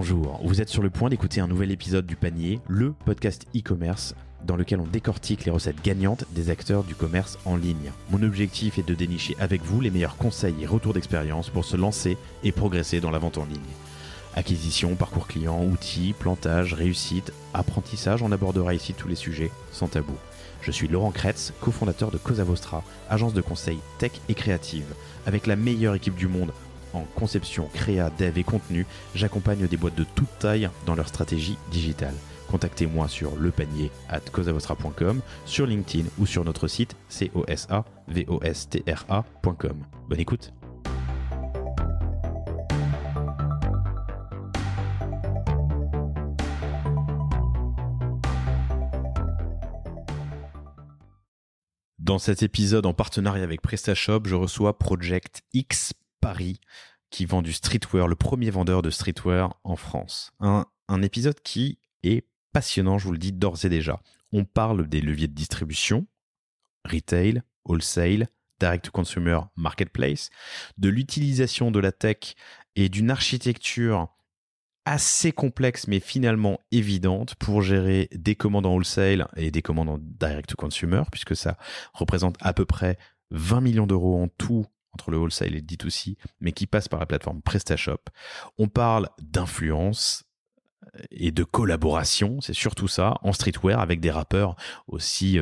Bonjour, vous êtes sur le point d'écouter un nouvel épisode du Panier, le podcast e-commerce dans lequel on décortique les recettes gagnantes des acteurs du commerce en ligne. Mon objectif est de dénicher avec vous les meilleurs conseils et retours d'expérience pour se lancer et progresser dans la vente en ligne. Acquisition, parcours client, outils, plantage, réussite, apprentissage, on abordera ici tous les sujets sans tabou. Je suis Laurent Kretz, cofondateur de Cosa Vostra, agence de conseil tech et créative. Avec la meilleure équipe du monde en conception, créa, dev et contenu, j'accompagne des boîtes de toute taille dans leur stratégie digitale. Contactez-moi sur lepanier@cosavostra.com, sur LinkedIn ou sur notre site cosavostra.com. Bonne écoute. Dans cet épisode en partenariat avec PrestaShop, je reçois Project X Paris qui vend du streetwear, le premier vendeur de streetwear en France. Un épisode qui est passionnant, je vous le dis d'ores et déjà. On parle des leviers de distribution, retail, wholesale, direct to consumer, marketplace, de l'utilisation de la tech et d'une architecture assez complexe mais finalement évidente pour gérer des commandes en wholesale et des commandes en direct to consumer, puisque ça représente à peu près 20 millions d'euros en tout entre le wholesale et le D2C, mais qui passe par la plateforme PrestaShop. On parle d'influence et de collaboration, c'est surtout ça, en streetwear avec des rappeurs aussi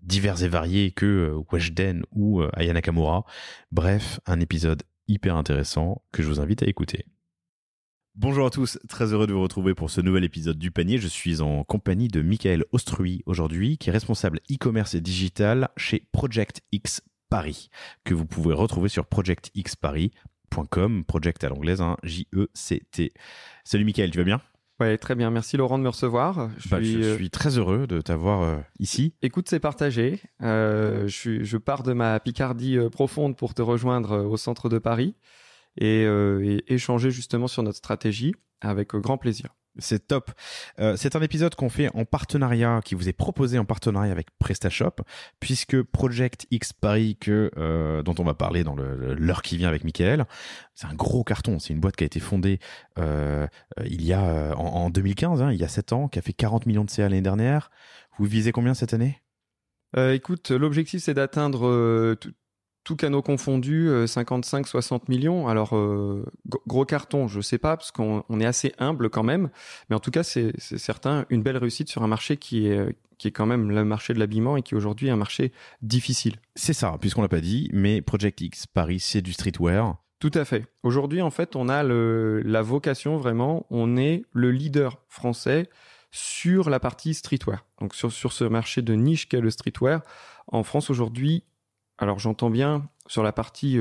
divers et variés que Weshden ou Aya Nakamura. Bref, un épisode hyper intéressant que je vous invite à écouter. Bonjour à tous, très heureux de vous retrouver pour ce nouvel épisode du Panier. Je suis en compagnie de Michael Ostruy aujourd'hui, qui est responsable e-commerce et digital chez Project X Paris, que vous pouvez retrouver sur projectxparis.com, project à l'anglaise, hein, J-E-C-T. Salut Michael, tu vas bien ? Ouais, très bien. Merci Laurent de me recevoir. Je suis très heureux de t'avoir ici. Écoute, c'est partagé. Je pars de ma Picardie profonde pour te rejoindre au centre de Paris et échanger justement sur notre stratégie avec grand plaisir. C'est top. C'est un épisode qu'on fait en partenariat, qui vous est proposé en partenariat avec PrestaShop, puisque Project X Paris, dont on va parler dans l'heure qui vient avec Michael, c'est un gros carton. C'est une boîte qui a été fondée il y a en 2015, il y a 7 ans, qui a fait 40 millions de CA l'année dernière. Vous visez combien cette année ? Écoute, l'objectif c'est d'atteindre tout canaux confondus, 55-60 millions. Alors, gros carton, je sais pas, parce qu'on est assez humble quand même. Mais en tout cas, c'est certain, une belle réussite sur un marché qui est quand même le marché de l'habillement et qui est aujourd'hui un marché difficile. C'est ça, puisqu'on l'a pas dit, mais Project X Paris, c'est du streetwear. Tout à fait. Aujourd'hui, en fait, on a la vocation vraiment, on est le leader français sur la partie streetwear. Donc, sur ce marché de niche qu'est le streetwear, en France aujourd'hui, alors j'entends bien sur la partie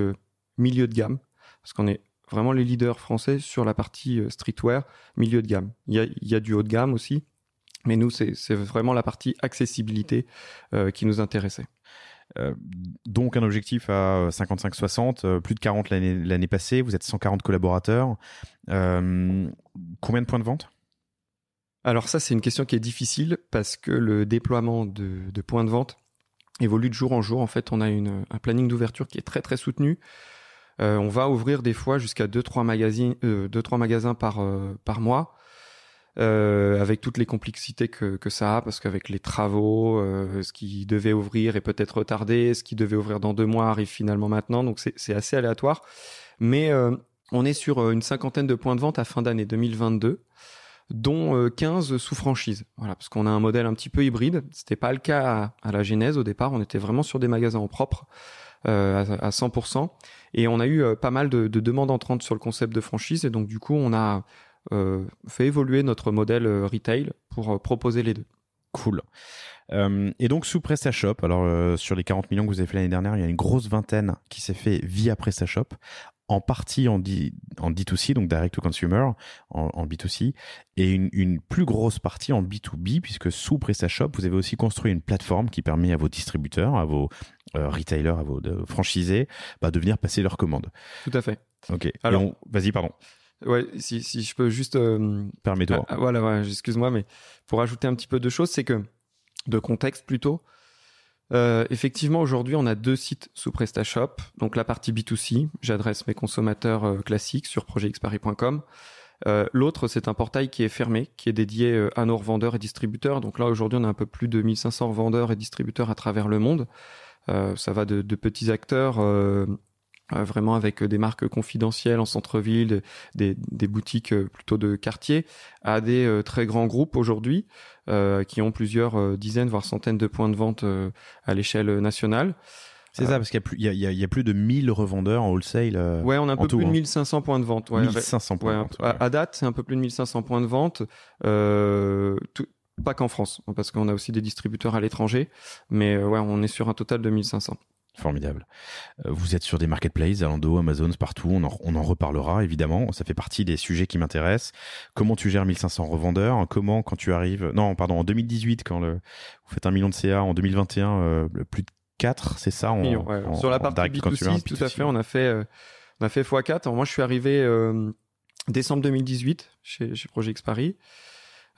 milieu de gamme, parce qu'on est vraiment les leaders français sur la partie streetwear, milieu de gamme. Il y a du haut de gamme aussi, mais nous c'est vraiment la partie accessibilité qui nous intéressait. Donc un objectif à 55-60, plus de 40 l'année passée, vous êtes 140 collaborateurs. Combien de points de vente ? Alors ça c'est une question qui est difficile parce que le déploiement de points de vente évolue de jour en jour. En fait, on a un planning d'ouverture qui est très très soutenu. On va ouvrir des fois jusqu'à 2-3 magasins par mois, avec toutes les complexités que ça a, parce qu'avec les travaux, ce qui devait ouvrir est peut-être retardé, ce qui devait ouvrir dans 2 mois arrive finalement maintenant, donc c'est assez aléatoire. Mais on est sur une 50aine de points de vente à fin d'année 2022. Dont 15 sous franchise. Voilà, parce qu'on a un modèle un petit peu hybride. C'était pas le cas à la genèse au départ. On était vraiment sur des magasins en propre à 100%. Et on a eu pas mal de demandes entrantes sur le concept de franchise. Et donc du coup, on a fait évoluer notre modèle retail pour proposer les deux. Cool. Et donc sous PrestaShop, alors sur les 40 millions que vous avez fait l'année dernière, il y a une grosse vingtaine qui s'est fait via PrestaShop, en partie en D2C, donc direct to consumer, en B2C, et une plus grosse partie en B2B, puisque sous PrestaShop, vous avez aussi construit une plateforme qui permet à vos distributeurs, à vos retailers, à vos franchisés, de venir passer leurs commandes. Tout à fait. Ok. Alors, vas-y, pardon. Ouais, si je peux juste... Permets-toi. Voilà, excuse-moi, mais pour ajouter un petit peu de choses, c'est que, de contexte plutôt, effectivement, aujourd'hui, on a 2 sites sous PrestaShop. Donc, la partie B2C, j'adresse mes consommateurs classiques sur projectxparis.com. L'autre, c'est un portail qui est fermé, qui est dédié à nos revendeurs et distributeurs. Donc là, aujourd'hui, on a un peu plus de 1500 revendeurs et distributeurs à travers le monde. Ça va de petits acteurs, vraiment avec des marques confidentielles en centre-ville, des boutiques plutôt de quartier, à des très grands groupes aujourd'hui, qui ont plusieurs dizaines, voire centaines de points de vente à l'échelle nationale. C'est ça, parce qu'il y a plus de 1000 revendeurs en wholesale. Ouais, on a un peu plus de hein. 1500 points de vente. Ouais, 1500 points de vente. Ouais. À date, c'est un peu plus de 1500 points de vente. Pas qu'en France, parce qu'on a aussi des distributeurs à l'étranger. Mais ouais, on est sur un total de 1500. Formidable. Vous êtes sur des marketplaces, Zalando, Amazon, partout. On en reparlera, évidemment. Ça fait partie des sujets qui m'intéressent. Comment tu gères 1500 revendeurs? Comment, quand tu arrives... Non, pardon, en 2018, quand vous faites 1 million de CA, en 2021, plus de 4, c'est ça sur la partie B2C, tout à fait, on a fait x4. Alors moi, je suis arrivé décembre 2018 chez Projet X Paris.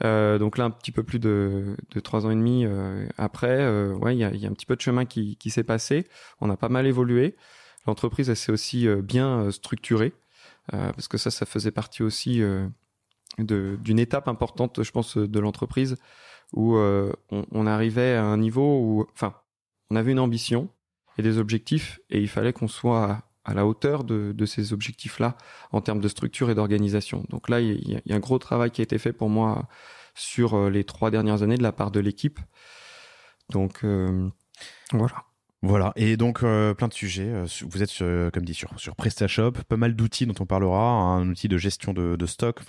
Donc là, un petit peu plus de 3 ans et demi après, il y a un petit peu de chemin qui s'est passé. On a pas mal évolué. L'entreprise, elle s'est aussi bien structurée, parce que ça faisait partie aussi d'une étape importante, je pense, de l'entreprise, où on arrivait à un niveau où, enfin, on avait une ambition et des objectifs, et il fallait qu'on soit à la hauteur de ces objectifs-là en termes de structure et d'organisation. Donc là, il y a un gros travail qui a été fait pour moi sur les 3 dernières années de la part de l'équipe. Donc voilà. Voilà, et donc plein de sujets. Vous êtes, comme dit, sur PrestaShop, pas mal d'outils dont on parlera, un outil de gestion de stock,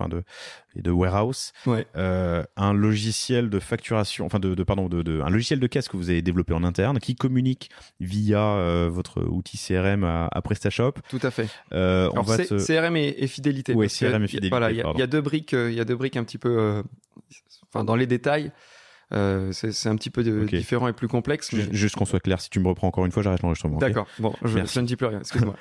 et de warehouse, ouais. Un logiciel de facturation, un logiciel de caisse que vous avez développé en interne, qui communique via votre outil CRM à PrestaShop. Tout à fait. Alors CRM et fidélité. Oui, CRM et fidélité. Voilà, il y a 2 briques, un petit peu, dans les détails. C'est un petit peu différent et plus complexe. Mais... Juste qu'on soit clair, si tu me reprends encore une fois, j'arrête l'enregistrement. D'accord, bon, je ne dis plus rien, excuse-moi.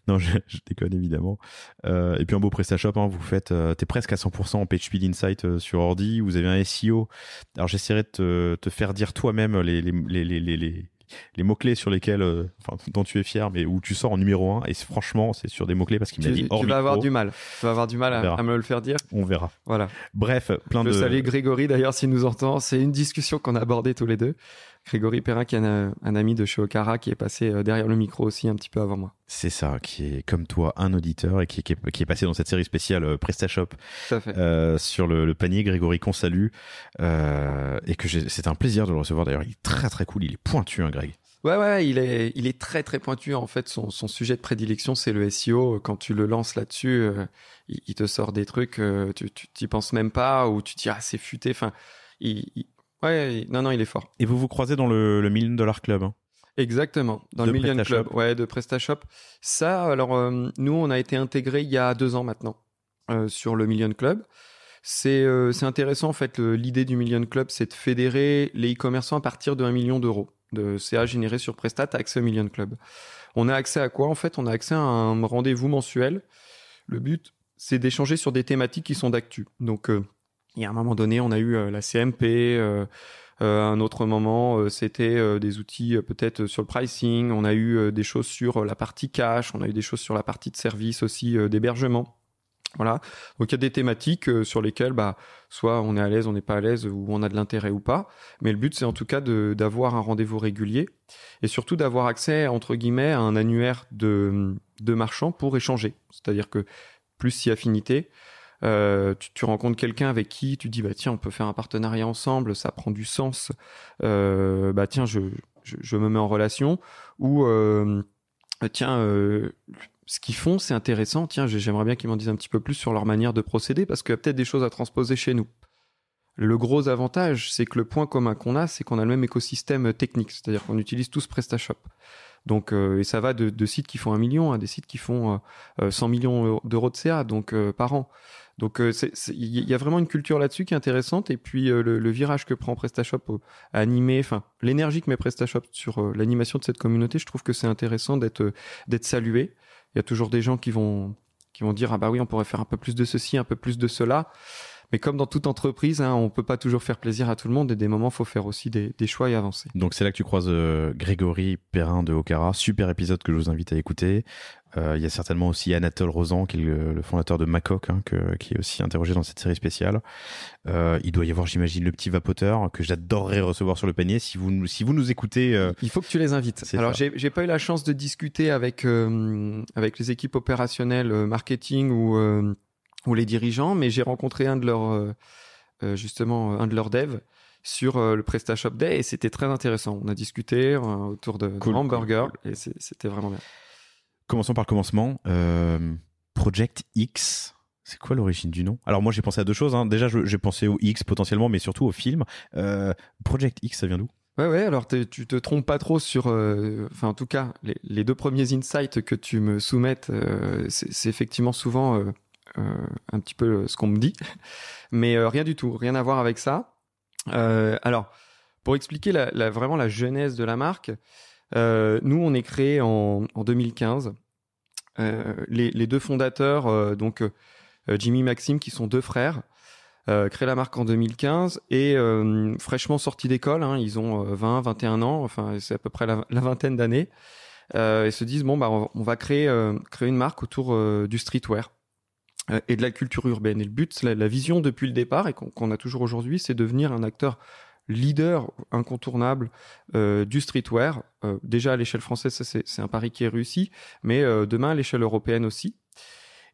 Non, je déconne évidemment. Et puis un beau PrestaShop, hein, vous faites, t'es presque à 100% en PageSpeed Insight sur ordi, vous avez un SEO. Alors j'essaierai de te faire dire toi-même les mots-clés sur lesquels, dont tu es fier, mais où tu sors en numéro 1. Et franchement, c'est sur des mots-clés parce qu'il m'a dit hors micro. Tu vas avoir du mal. Tu vas avoir du mal à me le faire dire. On verra. Voilà. Bref, Je salue Grégory d'ailleurs s'il nous entend. C'est une discussion qu'on a abordée tous les deux. Grégory Perrin, qui est un ami de chez Okara, qui est passé derrière le micro aussi un petit peu avant moi. C'est ça, qui est comme toi un auditeur et qui est passé dans cette série spéciale PrestaShop. Tout à fait. Sur le panier. Grégory, qu'on salue. Et que c'est un plaisir de le recevoir d'ailleurs. Il est très très cool, il est pointu, hein, Greg. Ouais, il est très très pointu. En fait, son sujet de prédilection, c'est le SEO. Quand tu le lances là-dessus, il te sort des trucs, tu t'y penses même pas, ou tu te dis c'est futé. Enfin, non, il est fort. Et vous croisez dans le $1 Million Club, hein. Exactement, dans le Million Club, de PrestaShop. Ça, alors nous, on a été intégrés il y a 2 ans maintenant sur le Million Club. C'est intéressant en fait. L'idée du Million Club, c'est de fédérer les e-commerçants à partir de 1 million d'euros de CA généré sur Prestat, accès au Million Club. On a accès à quoi en fait? On a accès à un rendez-vous mensuel. Le but, c'est d'échanger sur des thématiques qui sont d'actu. Donc, il y a un moment donné, on a eu la CMP. Un autre moment, c'était des outils peut-être sur le pricing. On a eu des choses sur la partie cash. On a eu des choses sur la partie de service aussi, d'hébergement. Voilà. Donc il y a des thématiques sur lesquelles soit on est à l'aise, on n'est pas à l'aise, ou on a de l'intérêt ou pas. Mais le but, c'est en tout cas d'avoir un rendez-vous régulier et surtout d'avoir accès, entre guillemets, à un annuaire de marchands pour échanger. C'est-à-dire que plus si affinité, tu rencontres quelqu'un avec qui tu dis tiens, on peut faire un partenariat ensemble, ça prend du sens. Tiens, je me mets en relation, ou ce qu'ils font, c'est intéressant. Tiens, j'aimerais bien qu'ils m'en disent un petit peu plus sur leur manière de procéder, parce qu'il y a peut-être des choses à transposer chez nous. Le gros avantage, c'est que le point commun qu'on a, c'est qu'on a le même écosystème technique, c'est-à-dire qu'on utilise tous PrestaShop. Donc, et ça va de sites qui font 1 million à des sites qui font 100 millions d'euros de CA par an. Donc, il y a vraiment une culture là-dessus qui est intéressante. Et puis, le virage que prend PrestaShop à animer, l'énergie que met PrestaShop sur l'animation de cette communauté, je trouve que c'est intéressant d'être salué. Il y a toujours des gens qui vont dire oui, on pourrait faire un peu plus de ceci, un peu plus de cela. Mais comme dans toute entreprise, hein, on peut pas toujours faire plaisir à tout le monde et des moments, faut faire aussi des choix et avancer. Donc c'est là que tu croises Grégory Perrin de Okara, super épisode que je vous invite à écouter. Il y a certainement aussi Anatole Rosan, qui est le fondateur de Macoq, hein, qui est aussi interrogé dans cette série spéciale. Il doit y avoir, j'imagine, le petit vapoteur que j'adorerais recevoir sur le panier. Si vous nous écoutez, il faut que tu les invites. Alors j'ai pas eu la chance de discuter avec les équipes opérationnelles, marketing ou les dirigeants, mais j'ai rencontré un de leurs devs sur le PrestaShop Day et c'était très intéressant. On a discuté autour de hamburgers et c'était vraiment bien. Commençons par le commencement. Project X, c'est quoi l'origine du nom? Alors moi j'ai pensé à deux choses. Hein. Déjà j'ai pensé au X potentiellement, mais surtout au film. Project X, ça vient d'où? Ouais. Alors tu te trompes pas trop sur. En tout cas, les deux premiers insights que tu me soumettes, c'est effectivement souvent un petit peu ce qu'on me dit, mais rien du tout, rien à voir avec ça. Alors pour expliquer vraiment la genèse de la marque. Nous, on est créé en 2015. Les deux fondateurs, Jimmy et Maxime, qui sont deux frères, créent la marque en 2015 et fraîchement sortis d'école, hein, ils ont 20, 21 ans, enfin c'est à peu près la vingtaine d'années, et se disent on va créer une marque autour du streetwear et de la culture urbaine. Et le but, la vision depuis le départ et qu'on a toujours aujourd'hui, c'est devenir un acteur leader incontournable du streetwear. Déjà à l'échelle française, ça c'est un pari qui est réussi, mais demain à l'échelle européenne aussi,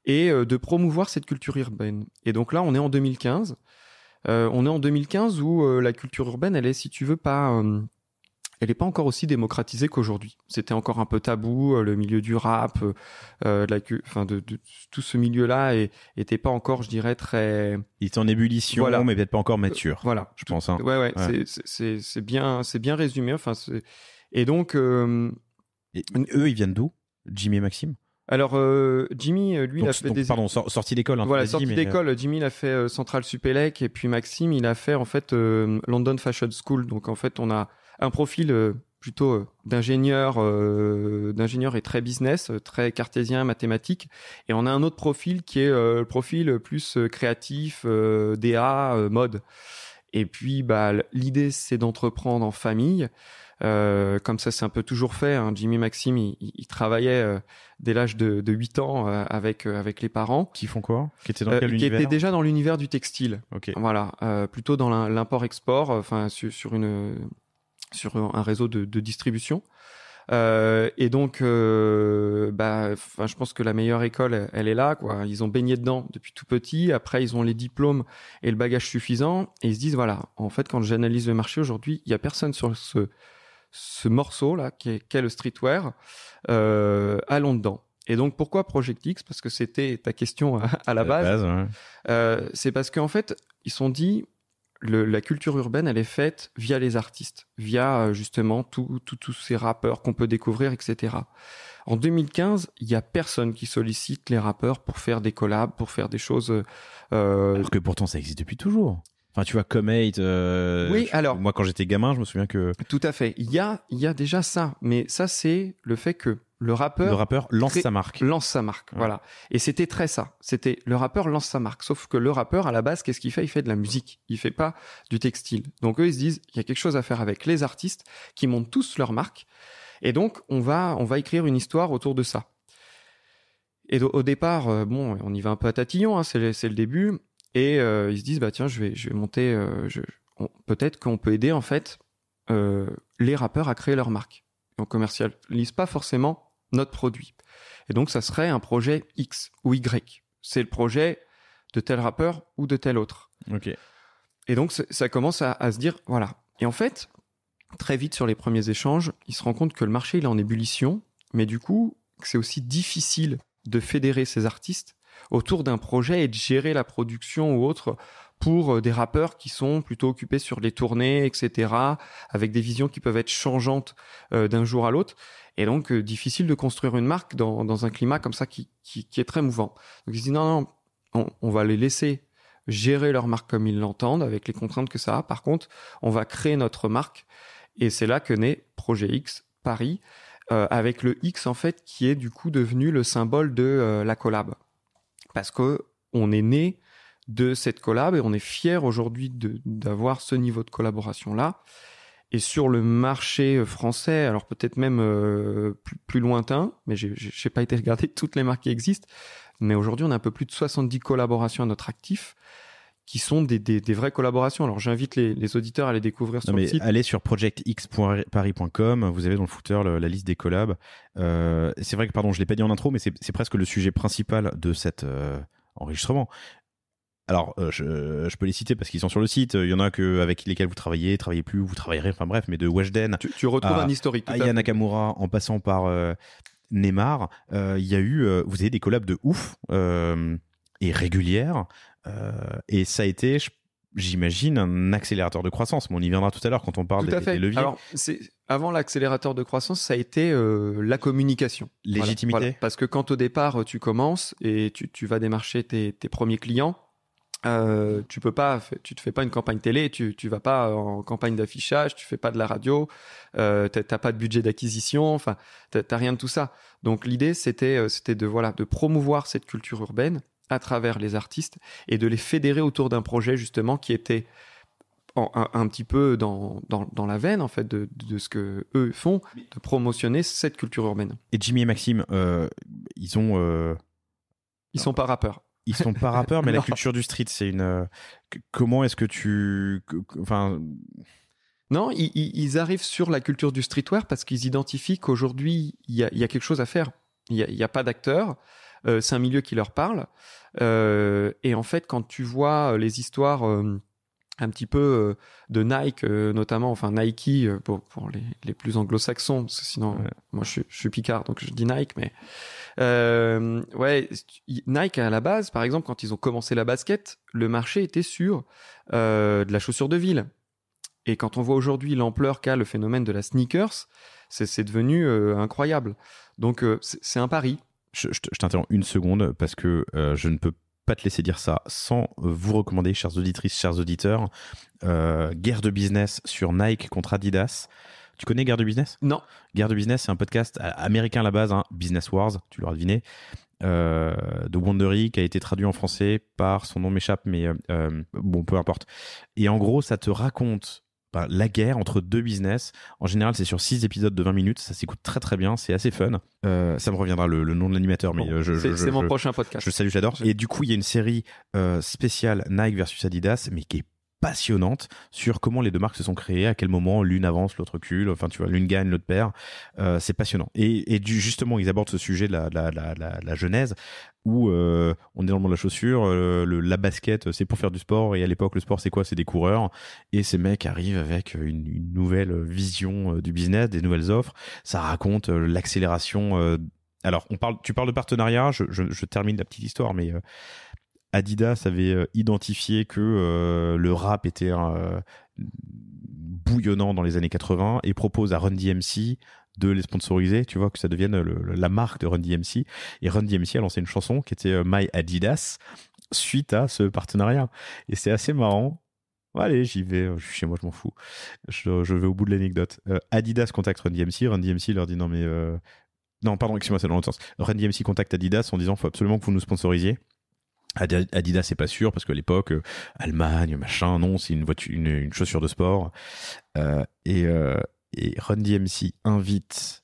et de promouvoir cette culture urbaine. Et donc là, on est en 2015. On est en 2015 où la culture urbaine, elle est, si tu veux, elle n'est pas encore aussi démocratisée qu'aujourd'hui. C'était encore un peu tabou, le milieu du rap, de tout ce milieu-là était pas encore, je dirais, très... Il est en ébullition, voilà. Mais peut-être pas encore mature. Voilà, je pense. Hein. Ouais. C'est bien résumé. Enfin, et donc... Et eux, ils viennent d'où? Jimmy et Maxime? Alors, Jimmy, lui, il a fait des... Pardon, sorti d'école. Hein, voilà, sorti d'école. Jimmy, il a fait Central Supélec, et puis Maxime, il a fait, en fait, London Fashion School. Donc, en fait, on a un profil plutôt d'ingénieur et très business, très cartésien, mathématique. Et on a un autre profil qui est le profil plus créatif, DA, mode. Et puis, l'idée, c'est d'entreprendre en famille. Comme ça, c'est un peu toujours fait. Hein. Jimmy et Maxime, ils travaillaient dès l'âge de 8 ans avec les parents. Qui font quoi? Qui étaient dans quel univers? Qui étaient déjà dans l'univers du textile. Okay. Voilà, plutôt dans l'import-export, enfin sur un réseau de distribution. Et donc, je pense que la meilleure école, elle est là, quoi. Ils ont baigné dedans depuis tout petit. Après, ils ont les diplômes et le bagage suffisant. Et ils se disent, voilà, en fait, quand j'analyse le marché aujourd'hui, il y a personne sur ce morceau-là, qu'est le streetwear, allons dedans. Et donc, pourquoi Project X? Parce que c'était ta question à la base. Ouais. C'est parce qu'en fait, ils se sont dit, la culture urbaine, elle est faite via les artistes, via justement tous ces rappeurs qu'on peut découvrir, etc. En 2015, il y a personne qui sollicite les rappeurs pour faire des collabs, pour faire des choses. Alors que pourtant, ça existe depuis toujours. Enfin, tu vois, Comate. Oui, alors. Moi, quand j'étais gamin, je me souviens que. Tout à fait. Il y a déjà ça, mais ça, c'est le fait que le rappeur lance sa marque. Lance sa marque, ouais. Voilà. Et c'était très ça. C'était le rappeur lance sa marque. Sauf que le rappeur, à la base, qu'est-ce qu'il fait? Il fait de la musique. Il fait pas du textile. Donc eux, ils se disent, il y a quelque chose à faire avec les artistes qui montent tous leur marque. Et donc, on va écrire une histoire autour de ça. Et au départ, on y va un peu à tatillon, hein, c'est le début. Et ils se disent, tiens, je vais monter. Peut-être qu'on peut aider en fait les rappeurs à créer leur marque. Et on commercialise pas forcément notre produit. Et donc, ça serait un projet X ou Y. C'est le projet de tel rappeur ou de tel autre. Okay. Et donc, ça commence à se dire, voilà. Et en fait, très vite sur les premiers échanges, il se rend compte que le marché il est en ébullition, mais du coup, c'est aussi difficile de fédérer ces artistes autour d'un projet et de gérer la production ou autre pour des rappeurs qui sont plutôt occupés sur les tournées, etc., avec des visions qui peuvent être changeantes d'un jour à l'autre. Et donc, difficile de construire une marque dans un climat comme ça qui est très mouvant. Donc, ils se disent non, on va les laisser gérer leur marque comme ils l'entendent, avec les contraintes que ça a. Par contre, on va créer notre marque. Et c'est là que naît Projet X Paris, avec le X, en fait, qui est du coup devenu le symbole de la collab. Parce que on est né de cette collab et on est fiers aujourd'hui d'avoir ce niveau de collaboration-là. Et sur le marché français, alors peut-être même plus lointain, mais j'ai pas été regarder toutes les marques qui existent, mais aujourd'hui on a un peu plus de 70 collaborations à notre actif qui sont des vraies collaborations. Alors j'invite les auditeurs à les découvrir sur le site. Allez sur projectx.paris.com, vous avez dans le footer la liste des collabs. C'est vrai que, pardon, je l'ai pas dit en intro, mais c'est presque le sujet principal de cet enregistrement. Alors, je peux les citer parce qu'ils sont sur le site. Il y en a avec lesquels vous travaillez plus, vous travaillerez, enfin bref, mais de Weshden. Tu retrouves un historique. Aya Nakamura, en passant par Neymar. Il y a eu, vous avez des collabs de ouf et régulières. Et ça a été, j'imagine, un accélérateur de croissance. Mais on y viendra tout à l'heure quand on parle des leviers. Alors, avant l'accélérateur de croissance, ça a été la communication. Légitimité. Voilà. Parce que quand au départ, tu commences et tu vas démarcher tes premiers clients, tu te fais pas une campagne télé, tu vas pas en campagne d'affichage, tu fais pas de la radio, t'as pas de budget d'acquisition, enfin, t'as rien de tout ça. Donc l'idée, c'était de promouvoir cette culture urbaine à travers les artistes et de les fédérer autour d'un projet justement qui était un petit peu dans la veine en fait de ce que eux font, de promotionner cette culture urbaine. Et Jimmy et Maxime, ils sont pas rappeurs. Ils sont pas rappeurs, mais la culture du street, c'est une. Comment est-ce que enfin. Non, ils arrivent sur la culture du streetwear parce qu'ils identifient qu'aujourd'hui il y a quelque chose à faire. Il y a pas d'acteurs. C'est un milieu qui leur parle. Et en fait, quand tu vois les histoires un petit peu de Nike, notamment, enfin Nike pour les plus anglo-saxons, parce que sinon, moi je suis picard, donc je dis Nike, mais Nike à la base, par exemple, quand ils ont commencé la basket, le marché était sur de la chaussure de ville. Et quand on voit aujourd'hui l'ampleur qu'a le phénomène de la sneakers, c'est devenu incroyable. Donc c'est un pari. Je t'interromps une seconde parce que je ne peux pas te laisser dire ça sans vous recommander, chères auditrices, chers auditeurs, Guerre de business sur Nike contre Adidas. Tu connais Guerre de business ? Non. Guerre de business, c'est un podcast américain à la base, hein, Business Wars, tu l'auras deviné, de Wondery, qui a été traduit en français par, son nom m'échappe, mais bon, peu importe. Et en gros, ça te raconte la guerre entre deux business. En général, c'est sur 6 épisodes de 20 minutes. Ça s'écoute très très bien. C'est assez fun. Ça me reviendra le nom de l'animateur, mais c'est mon prochain podcast. Je le salue, j'adore. Et du coup, il y a une série spéciale Nike versus Adidas, mais qui est passionnante sur comment les deux marques se sont créées, à quel moment l'une avance, l'autre recule, enfin tu vois, l'une gagne, l'autre perd. C'est passionnant. Et justement, ils abordent ce sujet de la genèse où on est dans le monde de la chaussure, la basket c'est pour faire du sport, et à l'époque le sport c'est quoi ? C'est des coureurs, et ces mecs arrivent avec une nouvelle vision du business, des nouvelles offres. Ça raconte l'accélération. Alors tu parles de partenariat, je termine la petite histoire, mais Adidas avait identifié que le rap était bouillonnant dans les années 80 et propose à Run DMC de les sponsoriser, tu vois, que ça devienne la marque de Run DMC. Et Run DMC a lancé une chanson qui était My Adidas suite à ce partenariat. Et c'est assez marrant. Allez, j'y vais, je suis chez moi, je m'en fous. Je vais au bout de l'anecdote. Adidas contacte Run DMC leur dit non mais... Non, pardon, excuse-moi, c'est dans l'autre sens. Run DMC contacte Adidas en disant faut absolument que vous nous sponsorisiez. Adidas c'est pas sûr parce qu'à l'époque Allemagne machin, non, c'est une chaussure de sport, et Run DMC invite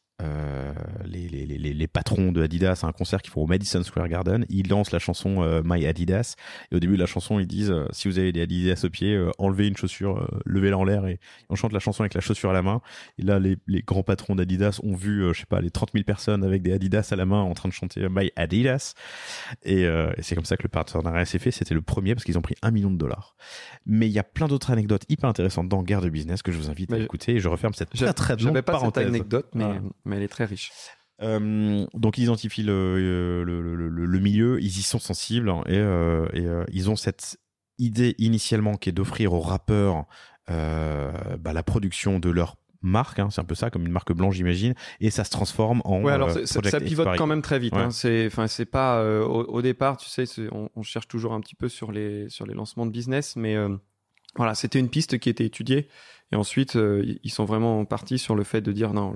les patrons de Adidas à un concert qu'ils font au Madison Square Garden. Ils lancent la chanson My Adidas, et au début de la chanson ils disent si vous avez des Adidas au pied, enlevez une chaussure, levez-la en l'air, et on chante la chanson avec la chaussure à la main. Et là les grands patrons d'Adidas ont vu je sais pas, les 30 000 personnes avec des Adidas à la main en train de chanter My Adidas, et c'est comme ça que le partenariat s'est fait. C'était le premier parce qu'ils ont pris $1 million. Mais il y a plein d'autres anecdotes hyper intéressantes dans Guerre de business que je vous invite à écouter, et je referme cette très longue j'avais pas parenthèse. cette anecdote, mais elle est très riche. Donc ils identifient le milieu, ils y sont sensibles, et ils ont cette idée initialement qui est d'offrir aux rappeurs la production de leur marque, hein, c'est un peu ça, comme une marque blanche j'imagine, et ça se transforme en alors ça pivote quand même très vite, hein. C'est pas au départ, tu sais, on cherche toujours un petit peu sur les lancements de business, mais voilà, c'était une piste qui était étudiée, et ensuite ils sont vraiment partis sur le fait de dire non,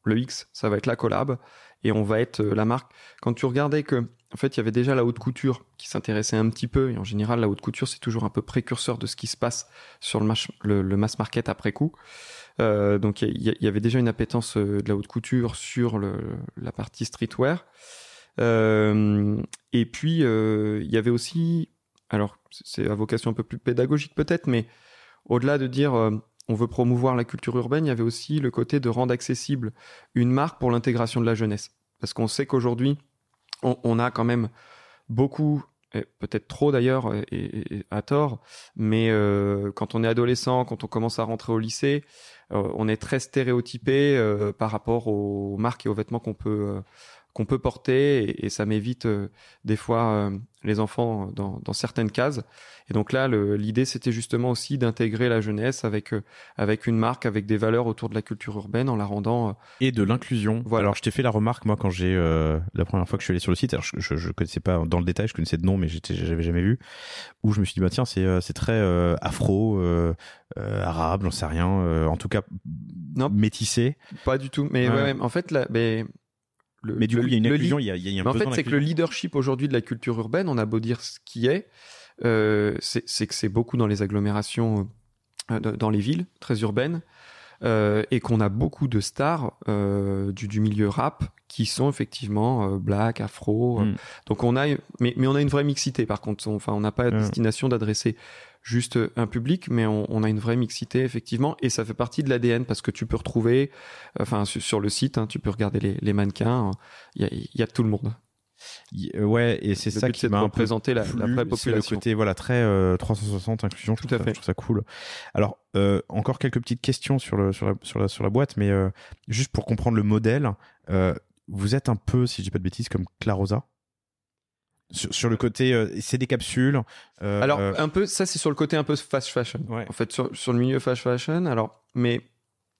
le X ça va être la collab, et on va être la marque. Quand tu regardais que en fait, il y avait déjà la haute couture qui s'intéressait un petit peu. Et en général, la haute couture, c'est toujours un peu précurseur de ce qui se passe sur le mass market après coup. Donc, il y avait déjà une appétence de la haute couture sur la partie streetwear. Et puis, il y avait aussi, alors c'est à vocation un peu plus pédagogique peut-être, mais au-delà de dire on veut promouvoir la culture urbaine, il y avait aussi le côté de rendre accessible une marque pour l'intégration de la jeunesse. Parce qu'on sait qu'aujourd'hui, on a quand même beaucoup, et peut-être trop d'ailleurs, et à tort, mais quand on est adolescent, quand on commence à rentrer au lycée, on est très stéréotypé par rapport aux marques et aux vêtements qu'on peut porter, et ça m'évite des fois les enfants dans certaines cases. Et donc là, l'idée, c'était justement aussi d'intégrer la jeunesse avec une marque, avec des valeurs autour de la culture urbaine, en la rendant... et de l'inclusion. Voilà. Alors, je t'ai fait la remarque, moi, quand la première fois que je suis allé sur le site, alors je connaissais pas dans le détail, je connaissais de nom, mais j'avais jamais vu, où je me suis dit, bah tiens, c'est très afro, arabe, j'en sais rien, en tout cas, non, métissé. Pas du tout, mais ouais, en fait, là... Mais du coup, il y a une inclusion, il y a un besoin en fait, d'inclusion. c'est que le leadership aujourd'hui de la culture urbaine, on a beau dire ce qui est, c'est que c'est beaucoup dans les agglomérations, dans les villes très urbaines, et qu'on a beaucoup de stars du milieu rap qui sont effectivement black, afro. Donc mais on a une vraie mixité par contre. Enfin, on n'a pas la destination d'adresser juste un public, mais on a une vraie mixité effectivement, et ça fait partie de l'ADN parce que tu peux retrouver, enfin sur le site, tu peux regarder les mannequins, il y a tout le monde. Ouais, et c'est ça qui m'a un peu représenté la vraie population. C'est le côté très 360 inclusion. Tout à fait. Je trouve ça cool. Alors encore quelques petites questions sur la boîte, mais juste pour comprendre le modèle, vous êtes un peu, si je dis pas de bêtises, comme Clarosa. Sur le côté, c'est des capsules. Alors un peu, ça c'est sur le côté un peu fast fashion. Ouais. En fait, sur le milieu fast fashion. Alors, mais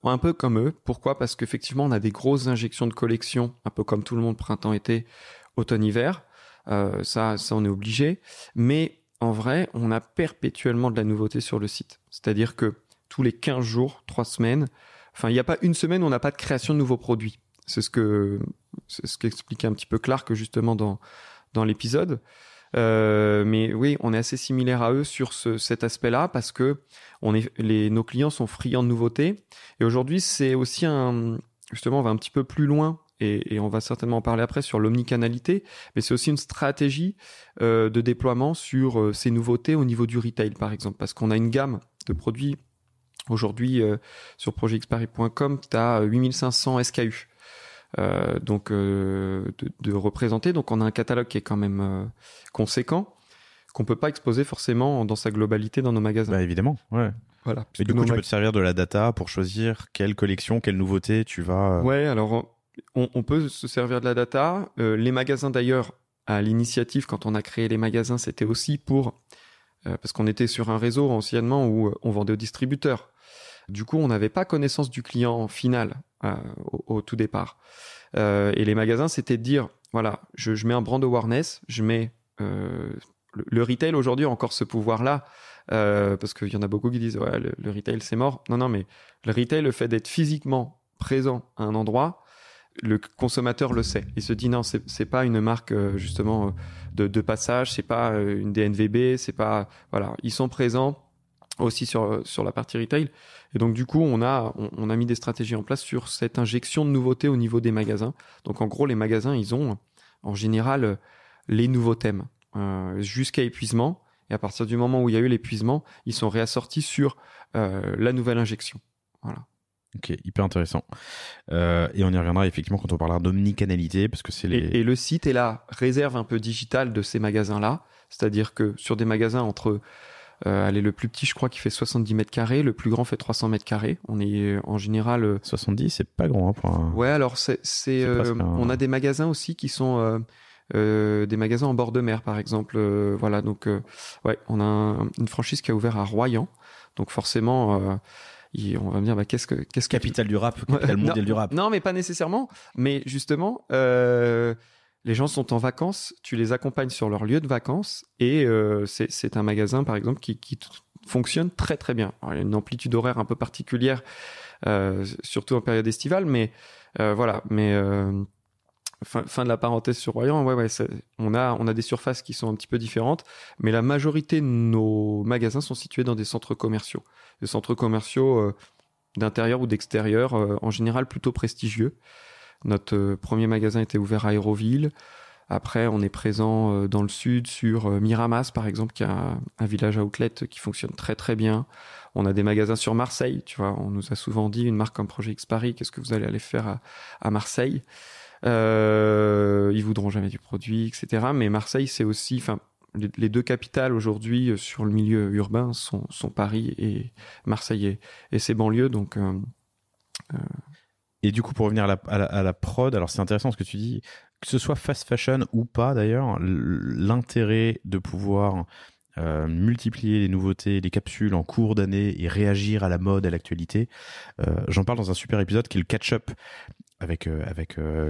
un peu comme eux. Pourquoi ? Parce qu'effectivement, on a des grosses injections de collection, un peu comme tout le monde, printemps-été, automne-hiver. Ça, on est obligé. Mais en vrai, on a perpétuellement de la nouveauté sur le site. C'est-à-dire que tous les 15 jours, 3 semaines, enfin, il n'y a pas une semaine où on n'a pas de création de nouveaux produits. C'est ce qu'expliquait un petit peu Clark justement dans l'épisode. Mais oui, on est assez similaire à eux sur cet aspect-là parce que nos clients sont friands de nouveautés. Et aujourd'hui, c'est aussi justement, on va un petit peu plus loin et on va certainement en parler après sur l'omnicanalité, mais c'est aussi une stratégie de déploiement sur ces nouveautés au niveau du retail, par exemple, parce qu'on a une gamme de produits. Aujourd'hui, sur projectparis.com, tu as 8500 SKU. Donc de représenter. Donc on a un catalogue qui est quand même conséquent, qu'on peut pas exposer forcément dans sa globalité dans nos magasins. Bah évidemment, ouais. Voilà. Et du coup, tu peux te servir de la data pour choisir quelle collection, quelle nouveauté tu vas... Ouais, alors on peut se servir de la data. Les magasins d'ailleurs, à l'initiative, quand on a créé les magasins, c'était aussi pour... parce qu'on était sur un réseau anciennement où on vendait aux distributeurs. Du coup, on n'avait pas connaissance du client final au tout départ. Et les magasins, c'était de dire, voilà, je mets un brand awareness, je mets... le retail aujourd'hui a encore ce pouvoir-là, parce qu'il y en a beaucoup qui disent, ouais, le retail, c'est mort. Non, mais le retail, le fait d'être physiquement présent à un endroit, le consommateur le sait. Il se dit, non, c'est pas une marque, justement, de passage, c'est pas une DNVB, c'est pas... Voilà, ils sont présents aussi sur la partie retail. Et donc, du coup, on a mis des stratégies en place sur cette injection de nouveautés au niveau des magasins. Donc, en gros, les magasins, ils ont, en général, les nouveaux thèmes jusqu'à épuisement. Et à partir du moment où il y a eu l'épuisement, ils sont réassortis sur la nouvelle injection. Voilà. Ok, hyper intéressant. Et on y reviendra effectivement quand on parlera d'omnicanalité, parce que c'est et le site est la réserve un peu digitale de ces magasins-là. C'est-à-dire que sur des magasins entre... le plus petit, je crois, qui fait 70 mètres carrés. Le plus grand fait 300 mètres carrés. On est en général... 70, c'est pas grand. Ouais, alors on a des magasins aussi qui sont des magasins en bord de mer, par exemple. Voilà, donc ouais, on a une franchise qui a ouvert à Royan. Donc forcément, on va me dire, qu'est-ce que capitale du rap, capitale mondiale du rap. Non, mais pas nécessairement. Mais justement... les gens sont en vacances, tu les accompagnes sur leur lieu de vacances et c'est un magasin, par exemple, qui fonctionne très très bien. Alors, il y a une amplitude horaire un peu particulière, surtout en période estivale, mais voilà. Mais fin de la parenthèse sur Royan, on a des surfaces qui sont un petit peu différentes, mais la majorité de nos magasins sont situés dans des centres commerciaux. Des centres commerciaux d'intérieur ou d'extérieur, en général plutôt prestigieux. Notre premier magasin était ouvert à Aéroville. Après, on est présent dans le sud sur Miramas, par exemple, qui a un village outlet qui fonctionne très très bien. On a des magasins sur Marseille, tu vois. On nous a souvent dit, une marque comme Projet X Paris, qu'est-ce que vous allez aller faire à Marseille? Ils voudront jamais du produit, etc. Mais Marseille, c'est aussi, enfin, les deux capitales aujourd'hui sur le milieu urbain sont Paris et Marseille et ses banlieues. Donc, Et du coup, pour revenir à la prod, alors c'est intéressant ce que tu dis, que ce soit fast fashion ou pas d'ailleurs, l'intérêt de pouvoir multiplier les nouveautés, les capsules en cours d'année et réagir à la mode, à l'actualité. J'en parle dans un super épisode qui est le catch-up avec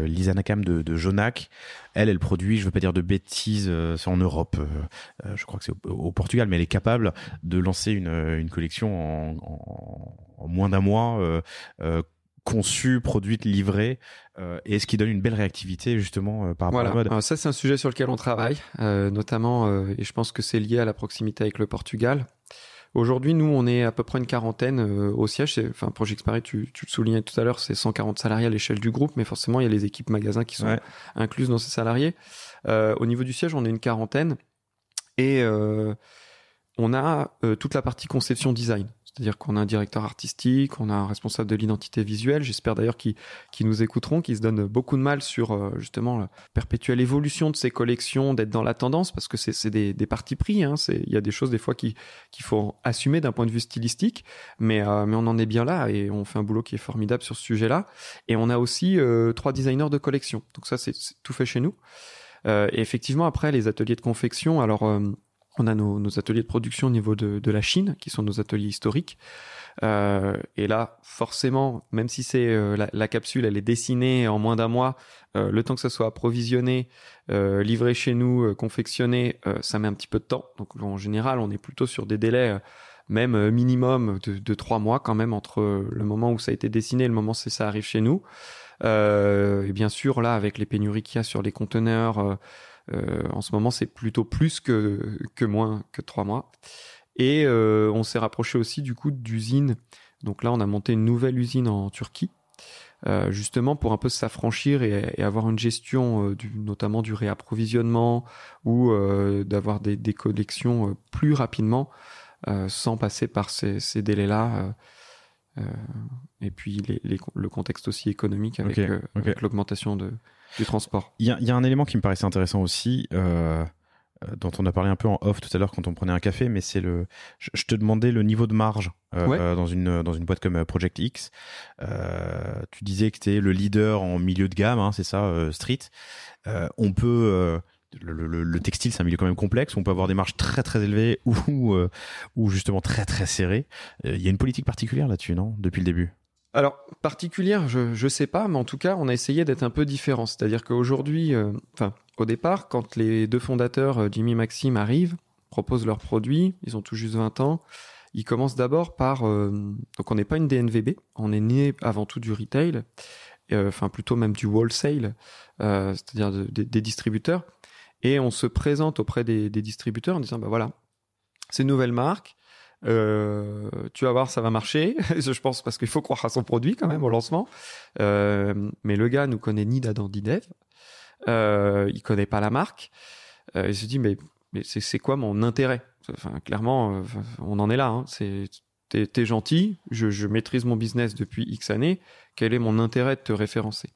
Lisa Nakam de Jonac. Elle produit, je veux pas dire de bêtises, c'est en Europe, je crois que c'est au Portugal, mais elle est capable de lancer une collection en moins d'un mois, conçue, produite, livrée, et ce qui donne une belle réactivité justement par rapport à la mode. Alors ça, c'est un sujet sur lequel on travaille, notamment, et je pense que c'est lié à la proximité avec le Portugal. Aujourd'hui, nous, on est à peu près une quarantaine au siège. Enfin, Projet X Paris, tu le soulignais tout à l'heure, c'est 140 salariés à l'échelle du groupe, mais forcément, il y a les équipes magasins qui sont incluses dans ces salariés. Au niveau du siège, on est une quarantaine et on a toute la partie conception design. C'est-à-dire qu'on a un directeur artistique, on a un responsable de l'identité visuelle. J'espère d'ailleurs qu'ils nous écouteront, qu'ils se donnent beaucoup de mal sur justement la perpétuelle évolution de ces collections, d'être dans la tendance, parce que c'est des partis pris. Hein. Il y a des choses des fois qu'il faut assumer d'un point de vue stylistique, mais on en est bien là et on fait un boulot qui est formidable sur ce sujet-là. Et on a aussi 3 designers de collection. Donc ça, c'est tout fait chez nous. Et effectivement, après, les ateliers de confection, alors... on a nos ateliers de production au niveau de la Chine, qui sont nos ateliers historiques. Et là, forcément, même si c'est la capsule, elle est dessinée en moins d'un mois, le temps que ça soit approvisionné, livré chez nous, confectionné, ça met un petit peu de temps. Donc en général, on est plutôt sur des délais même minimum de 3 mois quand même entre le moment où ça a été dessiné et le moment où ça arrive chez nous. Et bien sûr, là, avec les pénuries qu'il y a sur les conteneurs... en ce moment, c'est plutôt plus que moins que 3 mois. Et on s'est rapproché aussi du coup d'usines. Donc là, on a monté une nouvelle usine en Turquie, justement pour un peu s'affranchir et avoir une gestion notamment du réapprovisionnement ou d'avoir des collections plus rapidement sans passer par ces délais-là. Et puis le contexte aussi économique avec, avec l'augmentation du transport. Il y a un élément qui me paraissait intéressant aussi, dont on a parlé un peu en off tout à l'heure quand on prenait un café, mais c'est je te demandais le niveau de marge dans une boîte comme Project X. Tu disais que tu es le leader en milieu de gamme, hein, c'est ça, street. On peut... Le textile, c'est un milieu quand même complexe. On peut avoir des marges très très élevées ou justement très très serrées. Il y a une politique particulière là-dessus, non, depuis le début? Alors, particulière, je sais pas, mais en tout cas, on a essayé d'être un peu différent. C'est-à-dire qu'aujourd'hui, au départ, quand les deux fondateurs, Jimmy et Maxime, arrivent, proposent leurs produits, ils ont tout juste 20 ans, ils commencent d'abord par... donc, on n'est pas une DNVB, on est né avant tout du retail, plutôt même du wholesale, c'est-à-dire des distributeurs. Et on se présente auprès des distributeurs en disant, bah voilà, c'est une nouvelle marque, tu vas voir, ça va marcher. Je pense parce qu'il faut croire à son produit quand même au lancement. Mais le gars nous connaît ni d'Adam ni d'Ève. Il connaît pas la marque. Il se dit mais c'est quoi mon intérêt? Enfin, clairement, on en est là. Hein. T'es gentil, je maîtrise mon business depuis X années. Quel est mon intérêt de te référencer?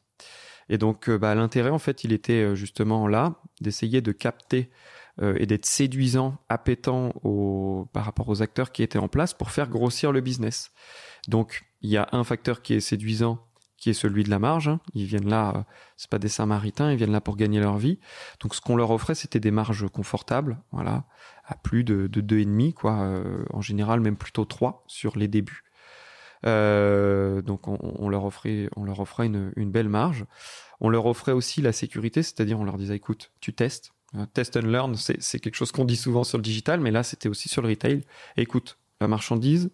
Et donc, l'intérêt, en fait, il était justement là, d'essayer de capter et d'être séduisant, appétant par rapport aux acteurs qui étaient en place pour faire grossir le business. Donc, il y a un facteur qui est séduisant, qui est celui de la marge. Hein. Ils viennent là, c'est pas des Samaritains, ils viennent là pour gagner leur vie. Donc, ce qu'on leur offrait, c'était des marges confortables, voilà, à plus de 2,5, quoi. En général, même plutôt 3 sur les débuts. Donc on leur offrait une belle marge. On leur offrait aussi la sécurité, c'est-à-dire on leur disait écoute, tu testes, test and learn, c'est quelque chose qu'on dit souvent sur le digital, mais là c'était aussi sur le retail. Écoute, la marchandise,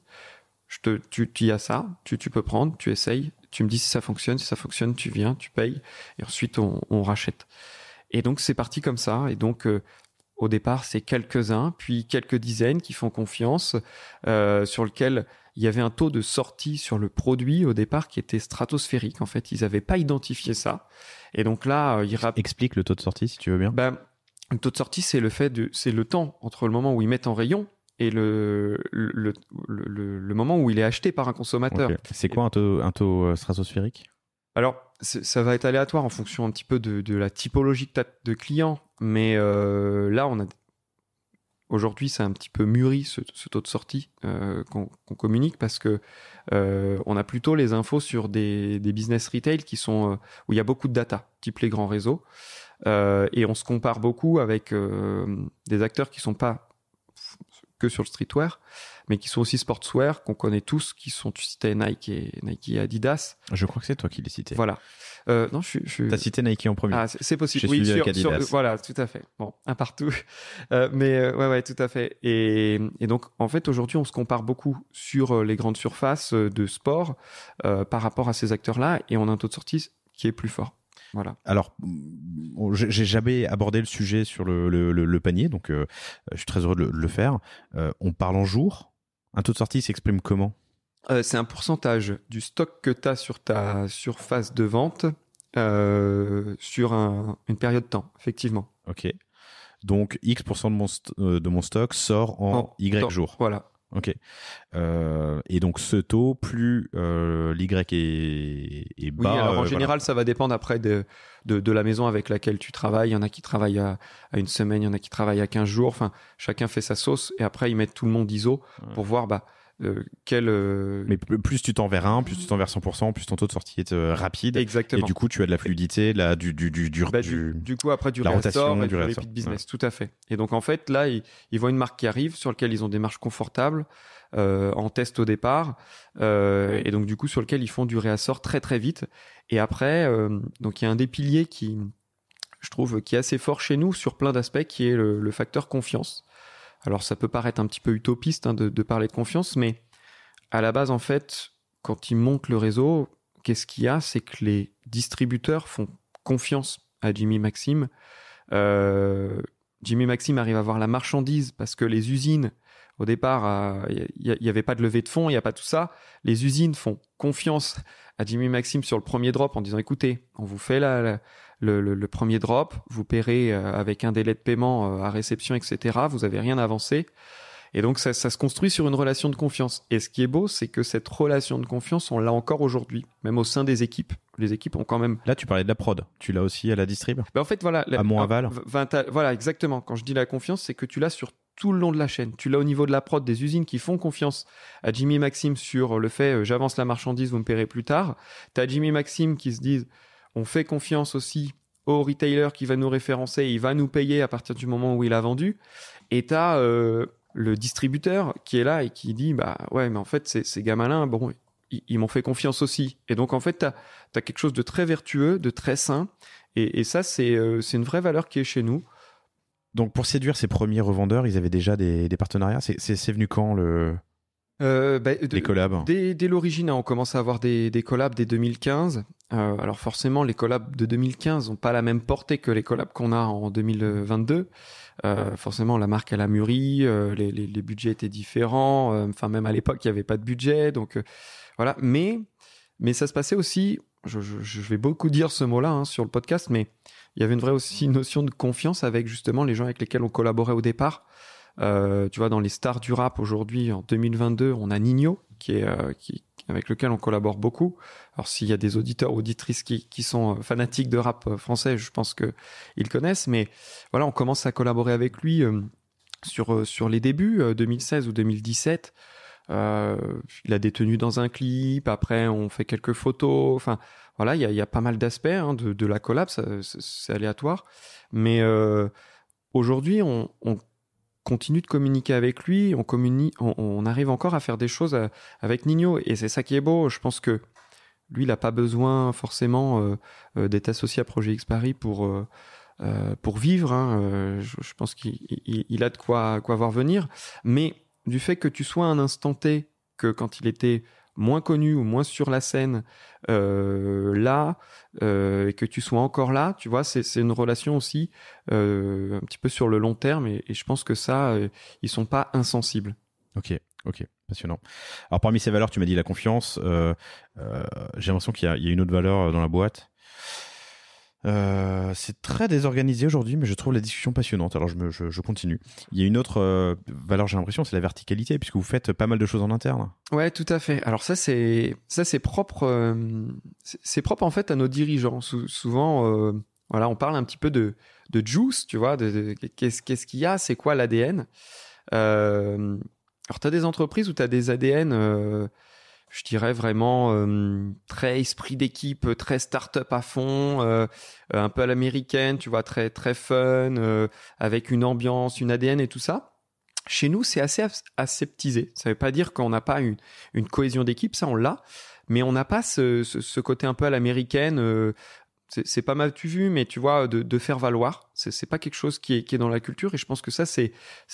tu y as ça, tu peux prendre, tu essayes, tu me dis si ça fonctionne, tu viens, tu payes, et ensuite on rachète. Et donc c'est parti comme ça, et donc au départ c'est quelques-uns, puis quelques dizaines qui font confiance, sur lequel il y avait un taux de sortie sur le produit au départ qui était stratosphérique. En fait, ils n'avaient pas identifié ça. Et donc là, explique le taux de sortie si tu veux bien. Le taux de sortie, c'est c'est le temps entre le moment où ils mettent en rayon et le moment où il est acheté par un consommateur. Okay. C'est quoi un taux stratosphérique ? Alors, ça va être aléatoire en fonction un petit peu de la typologie de clients. Mais là, aujourd'hui, c'est un petit peu mûri ce taux de sortie qu'on communique parce que on a plutôt les infos sur des business retail qui sont où il y a beaucoup de data, type les grands réseaux, et on se compare beaucoup avec des acteurs qui sont pas que sur le streetwear, mais qui sont aussi sportswear, qu'on connaît tous, qui sont, tu citais Nike et Adidas. Je crois que c'est toi qui les citais. Voilà. Non, T'as cité Nike en premier. Ah, c'est possible. J'ai suivi avec Adidas. Voilà, tout à fait. Bon, un partout. Mais ouais, tout à fait. Et donc, en fait, aujourd'hui, on se compare beaucoup sur les grandes surfaces de sport par rapport à ces acteurs-là, et on a un taux de sortie qui est plus fort. Voilà. Alors, j'ai jamais abordé le sujet sur le panier, donc je suis très heureux de le faire. On parle en jours. Un taux de sortie s'exprime comment ? C'est un pourcentage du stock que tu as sur ta surface de vente sur une période de temps, effectivement. Ok. Donc, X% de mon stock sort en Y temps, jours. Voilà. Ok. Et donc, ce taux, plus l'Y est bas... Oui, alors en général, ça va dépendre après de la maison avec laquelle tu travailles. Il y en a qui travaillent à une semaine, il y en a qui travaillent à 15 jours. Enfin, chacun fait sa sauce. Et après, ils mettent tout le monde ISO pour voir... Mais plus tu t'en vers plus tu t'en vers 100%, plus ton taux de sortie est rapide. Exactement. Et du coup, tu as de la fluidité, du coup, après, du réassort, du repeat business. Ouais. Tout à fait. Et donc, en fait, là, ils voient une marque qui arrive, sur laquelle ils ont des marges confortables, en test au départ, et donc, du coup, sur lequel ils font du réassort très, très vite. Et après, donc, il y a un des piliers je trouve, qui est assez fort chez nous sur plein d'aspects, qui est le facteur confiance. Alors, ça peut paraître un petit peu utopiste de parler de confiance, mais à la base, en fait, quand ils montent le réseau, qu'est-ce qu'il y a ? C'est que les distributeurs font confiance à Jimmy Maxim. Jimmy Maxim arrive à avoir la marchandise parce que les usines, au départ, il n'y avait pas de levée de fonds, il n'y a pas tout ça. Les usines font confiance à Jimmy Maxim sur le premier drop en disant, écoutez, on vous fait le premier drop, vous paierez avec un délai de paiement à réception, etc. Vous n'avez rien avancé. Et donc, ça se construit sur une relation de confiance. Et ce qui est beau, c'est que cette relation de confiance, on l'a encore aujourd'hui, même au sein des équipes. Les équipes ont quand même... Là, tu parlais de la prod. Tu l'as aussi à la distrib ? En fait, voilà. Amont-aval ? Voilà, exactement. Quand je dis la confiance, c'est que tu l'as sur tout le long de la chaîne. Tu l'as au niveau de la prod, des usines qui font confiance à Jimmy Maxim sur le fait j'avance la marchandise, vous me paierez plus tard. Tu as Jimmy Maxim qui se disent on fait confiance aussi au retailer qui va nous référencer, il va nous payer à partir du moment où il a vendu. Et tu as le distributeur qui est là et qui dit bah ouais, mais en fait, ces gamins-là, bon, ils m'ont fait confiance aussi. Et donc, en fait, tu as quelque chose de très vertueux, de très sain. Et ça, c'est une vraie valeur qui est chez nous. Donc, pour séduire ces premiers revendeurs, ils avaient déjà des partenariats. C'est venu quand les collabs ? Dès l'origine, on commence à avoir des collabs dès 2015. Alors forcément, les collabs de 2015 n'ont pas la même portée que les collabs qu'on a en 2022. Forcément, la marque, elle a mûri, les budgets étaient différents. Enfin, même à l'époque, il n'y avait pas de budget. Donc, voilà. Mais ça se passait aussi, je vais beaucoup dire ce mot-là sur le podcast, mais il y avait une vraie aussi notion de confiance avec justement les gens avec lesquels on collaborait au départ. Tu vois, dans les stars du rap aujourd'hui, en 2022, on a Nino, avec lequel on collabore beaucoup. Alors, s'il y a des auditeurs ou auditrices qui sont fanatiques de rap français, je pense qu'ils connaissent. Mais voilà, on commence à collaborer avec lui sur les débuts, 2016 ou 2017. Il a des tenues dans un clip. Après, on fait quelques photos. Enfin, voilà, il y a pas mal d'aspects de la collab. C'est aléatoire. Mais aujourd'hui, on continue de communiquer avec lui, on arrive encore à faire des choses avec Nino, et c'est ça qui est beau. Je pense que lui, il n'a pas besoin forcément d'être associé à Projet X Paris pour vivre. Je pense qu'il a de quoi voir venir, mais du fait que tu sois à un instant T, que quand il était moins connu ou moins sur la scène là, et que tu sois encore là, tu vois, c'est une relation aussi un petit peu sur le long terme, et je pense que ça, ils sont pas insensibles. Ok, passionnant. Alors parmi ces valeurs, tu m'as dit la confiance. J'ai l'impression qu'il y a une autre valeur dans la boîte. C'est très désorganisé aujourd'hui, mais je trouve la discussion passionnante. Alors je continue. Il y a une autre valeur, j'ai l'impression, c'est la verticalité, puisque vous faites pas mal de choses en interne. Ouais, tout à fait. Alors ça c'est propre, c'est propre en fait à nos dirigeants. Souvent, voilà, on parle un petit peu de juice, tu vois, qu'est-ce qu'il y a, c'est quoi l'ADN. Alors t'as des entreprises où t'as des ADN. Je dirais vraiment très esprit d'équipe, très start-up à fond, un peu à l'américaine, tu vois, très très fun, avec une ambiance, une ADN et tout ça. Chez nous, c'est assez aseptisé. Ça veut pas dire qu'on n'a pas une cohésion d'équipe, ça on l'a, mais on n'a pas ce côté un peu à l'américaine. C'est pas mal vu, mais tu vois, de faire valoir, c'est pas quelque chose qui est dans la culture, et je pense que ça c'est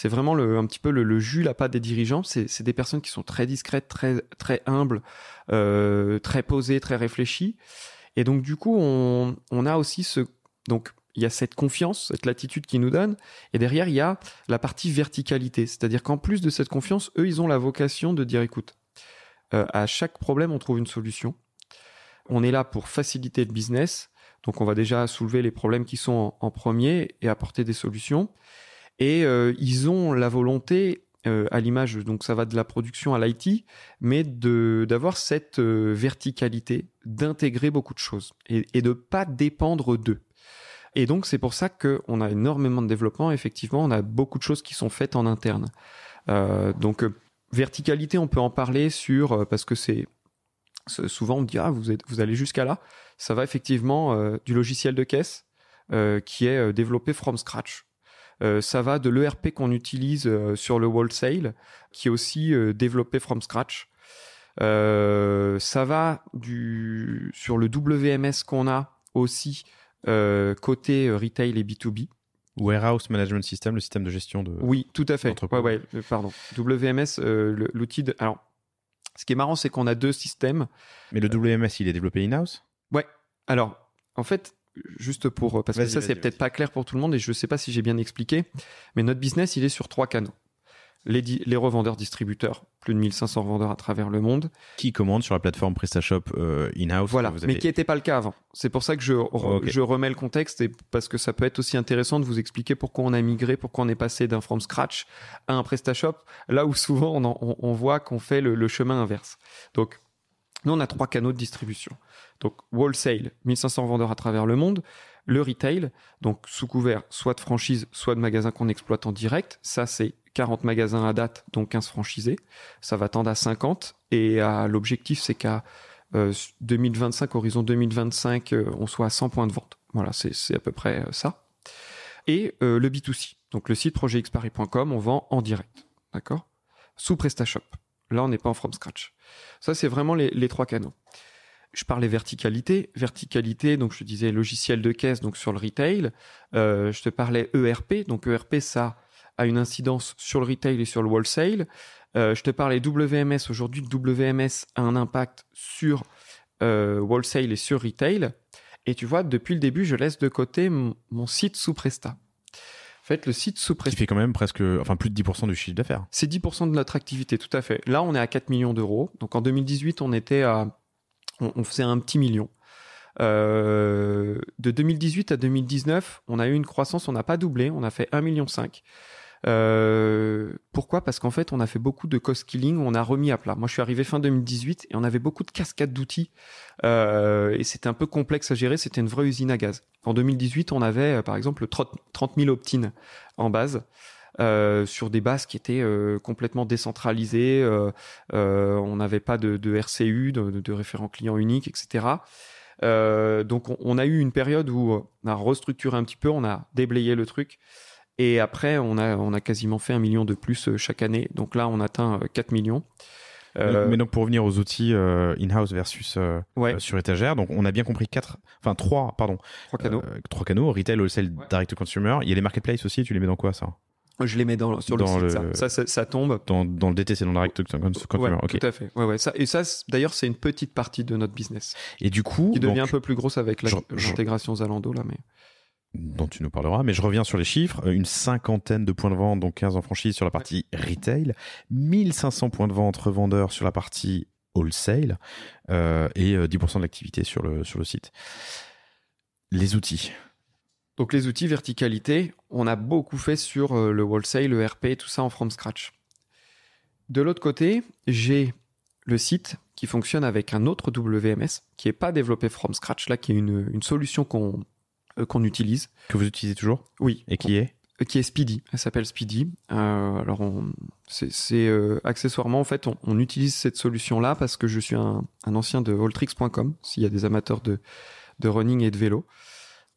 vraiment un petit peu le jus, la patte des dirigeants. C'est des personnes qui sont très discrètes, très très humbles, très posées, très réfléchies, et donc du coup on a aussi donc il y a cette confiance, cette latitude qu'ils nous donnent, et derrière il y a la partie verticalité, c'est-à-dire qu'en plus de cette confiance, eux ils ont la vocation de dire écoute, à chaque problème on trouve une solution, on est là pour faciliter le business. Donc, on va déjà soulever les problèmes qui sont en premier et apporter des solutions. Et ils ont la volonté, à l'image, donc ça va de la production à l'IT, mais d'avoir cette verticalité, d'intégrer beaucoup de choses et de pas dépendre d'eux. Et donc, c'est pour ça qu'on a énormément de développement. Effectivement, on a beaucoup de choses qui sont faites en interne. Donc, verticalité, on peut en parler parce que souvent on me dit vous allez jusqu'à là. Ça va effectivement du logiciel de caisse qui est développé from scratch. Ça va de l'ERP qu'on utilise sur le wholesale qui est aussi développé from scratch. Ça va sur le WMS qu'on a aussi côté retail et B2B. Warehouse Management System, le système de gestion de. Oui, tout à fait. Ouais, pardon. WMS, l'outil de. Alors, ce qui est marrant, c'est qu'on a deux systèmes. Mais le WMS, il est développé in-house ? Ouais. Alors, en fait, juste parce que ça, c'est peut-être pas clair pour tout le monde et je ne sais pas si j'ai bien expliqué, mais notre business, il est sur 3 canaux. Les revendeurs distributeurs, plus de 1500 revendeurs à travers le monde. Qui commandent sur la plateforme PrestaShop in-house. Voilà, mais qui n'était pas le cas avant. C'est pour ça que je remets le contexte, et parce que ça peut être aussi intéressant de vous expliquer pourquoi on a migré, pourquoi on est passé d'un from scratch à un PrestaShop, là où souvent on voit qu'on fait le chemin inverse. Donc, nous, on a 3 canaux de distribution. Donc, wholesale, 1500 vendeurs à travers le monde. Le retail, donc sous couvert soit de franchise, soit de magasins qu'on exploite en direct. Ça, c'est 40 magasins à date, donc 15 franchisés. Ça va tendre à 50. Et l'objectif, c'est qu'à 2025, horizon 2025, on soit à 100 points de vente. Voilà, c'est à peu près ça. Et le B2C, donc le site projectxparis.com, on vend en direct. D'accord ? Sous PrestaShop. Là, on n'est pas en from scratch. Ça, c'est vraiment les 3 canaux. Je parlais verticalité. Verticalité, donc je disais logiciel de caisse, donc sur le retail. Je te parlais ERP. Donc ERP, ça a une incidence sur le retail et sur le wholesale. Je te parlais WMS. Aujourd'hui, WMS a un impact sur wholesale et sur retail. Et tu vois, depuis le début, je laisse de côté mon site sous Presta. En fait, le site sous Presta... Qui fait quand même plus de 10% du chiffre d'affaires. C'est 10% de notre activité, tout à fait. Là, on est à 4 millions d'euros. Donc en 2018, on faisait un petit million. De 2018 à 2019, on a eu une croissance, on n'a pas doublé, on a fait 1,5 million. Pourquoi ? Parce qu'en fait, on a fait beaucoup de cost killing, on a remis à plat. Moi, je suis arrivé fin 2018 et on avait beaucoup de cascades d'outils et c'était un peu complexe à gérer, c'était une vraie usine à gaz. En 2018, on avait par exemple 30 000 opt-in en base. Sur des bases qui étaient complètement décentralisées, on n'avait pas de RCU, de référent client unique, etc. Donc on a eu une période où on a restructuré un petit peu, on a déblayé le truc, et après on a quasiment fait 1 million de plus chaque année. Donc là on atteint 4 millions. Mais donc pour revenir aux outils in-house versus sur étagère, donc on a bien compris 3 canaux. 3 canaux, retail, wholesale, direct to consumer. Il y a les marketplaces aussi, tu les mets dans quoi ça ? Je les mets sur le site. Ça tombe. Dans le DTC, dans la Direct Consumer. Okay. Tout à fait. Ouais. Ça, d'ailleurs, c'est une petite partie de notre business. Et du coup, qui devient un peu plus grosse avec l'intégration Zalando là, mais dont tu nous parleras. Mais je reviens sur les chiffres. Une 50aine de points de vente, donc 15 en franchise sur la partie retail, 1500 points de vente revendeurs sur la partie wholesale et 10% de l'activité sur le site. Les outils. Donc les outils verticalité, on a beaucoup fait sur le wholesale, le RP, tout ça en from scratch. De l'autre côté, j'ai le site qui fonctionne avec un autre WMS qui n'est pas développé from scratch, là, qui est une solution qu'on utilise. Que vous utilisez toujours ? Oui. Et qui est ? Qui est Speedy. Elle s'appelle Speedy. Alors, accessoirement, en fait, on utilise cette solution-là parce que je suis un ancien de alltricks.com, s'il y a des amateurs de running et de vélo.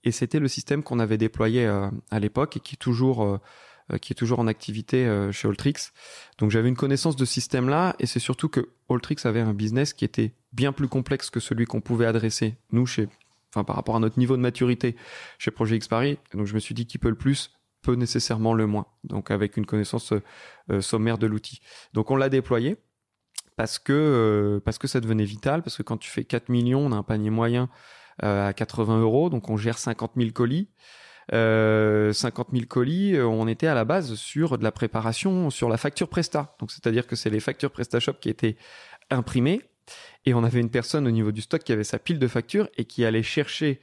Et c'était le système qu'on avait déployé à l'époque et qui est toujours en activité chez Alltricks. Donc, j'avais une connaissance de ce système-là et c'est surtout que Alltricks avait un business qui était bien plus complexe que celui qu'on pouvait adresser, nous, par rapport à notre niveau de maturité chez Projet X Paris. Donc, je me suis dit qui peut le plus peut nécessairement le moins. Donc, avec une connaissance sommaire de l'outil. Donc, on l'a déployé parce que ça devenait vital, parce que quand tu fais 4 millions, on a un panier moyen à 80 €, donc on gère 50 000 colis. 50 000 colis, on était à la base sur de la préparation sur la facture Presta. Donc, c'est-à-dire que c'est les factures PrestaShop qui étaient imprimées et on avait une personne au niveau du stock qui avait sa pile de factures et qui allait chercher,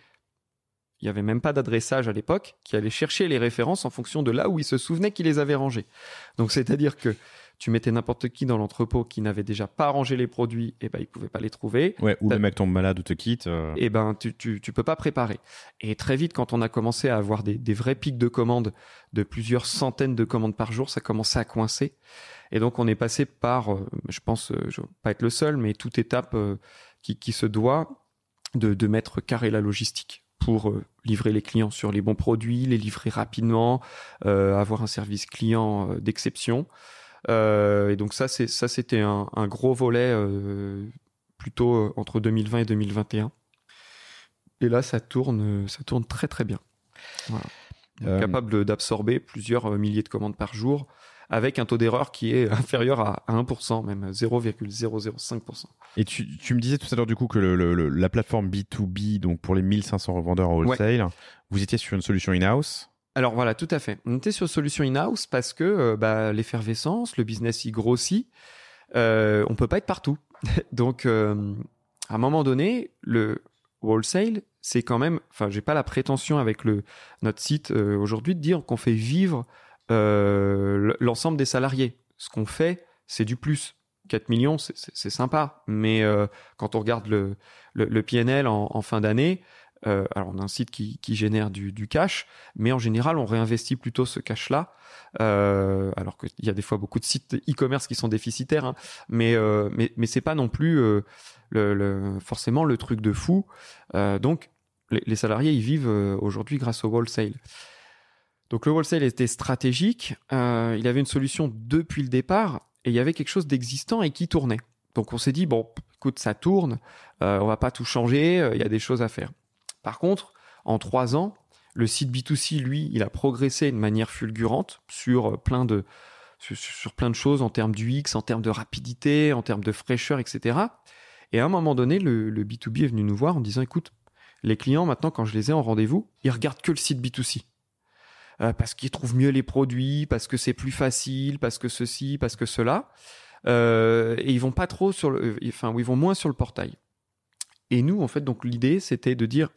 il n'y avait même pas d'adressage à l'époque, qui allait chercher les références en fonction de là où il se souvenait qu'il les avait rangées. Donc, c'est-à-dire que tu mettais n'importe qui dans l'entrepôt qui n'avait déjà pas rangé les produits, et ben il pouvait pas les trouver. Ouais, ou le mec tombe malade ou te quitte. Et ben tu peux pas préparer. Et très vite, quand on a commencé à avoir des vrais pics de commandes, de plusieurs centaines de commandes par jour, ça commençait à coincer. Et donc on est passé par, je pense, je vais pas être le seul, mais toute étape qui se doit de mettre carré la logistique pour livrer les clients sur les bons produits, les livrer rapidement, avoir un service client d'exception. Et donc c'était un gros volet plutôt entre 2020 et 2021. Et là, ça tourne très très bien. Voilà. Capable d'absorber plusieurs milliers de commandes par jour, avec un taux d'erreur qui est inférieur à 1%, même 0,005%. Et tu me disais tout à l'heure du coup que la plateforme B2B, donc pour les 1500 revendeurs en wholesale, vous étiez sur une solution in-house. Alors voilà, tout à fait. On était sur solution in-house parce que l'effervescence, le business y grossit. On peut pas être partout. Donc, à un moment donné, le wholesale, c'est quand même... Enfin, j'ai pas la prétention avec notre site aujourd'hui de dire qu'on fait vivre l'ensemble des salariés. Ce qu'on fait, c'est du plus. 4 millions, c'est sympa. Mais quand on regarde le PNL en fin d'année... alors on a un site qui génère du cash, mais en général on réinvestit plutôt ce cash-là, alors qu'il y a des fois beaucoup de sites e-commerce qui sont déficitaires, hein, mais c'est pas non plus forcément le truc de fou. Donc les salariés ils vivent aujourd'hui grâce au wholesale. Donc le wholesale était stratégique, il avait une solution depuis le départ et il y avait quelque chose d'existant et qui tournait. Donc on s'est dit bon, écoute, ça tourne, on va pas tout changer, il y a des choses à faire. Par contre, en 3 ans, le site B2C, lui, il a progressé de manière fulgurante sur plein de choses en termes d'UX, en termes de rapidité, en termes de fraîcheur, etc. Et à un moment donné, le B2B est venu nous voir en disant, écoute, les clients, maintenant, quand je les ai en rendez-vous, ils regardent que le site B2C. Parce qu'ils trouvent mieux les produits, parce que c'est plus facile, parce que ceci, parce que cela. Et ils vont pas trop ils vont moins sur le portail. Et nous, en fait, donc l'idée, c'était de dire,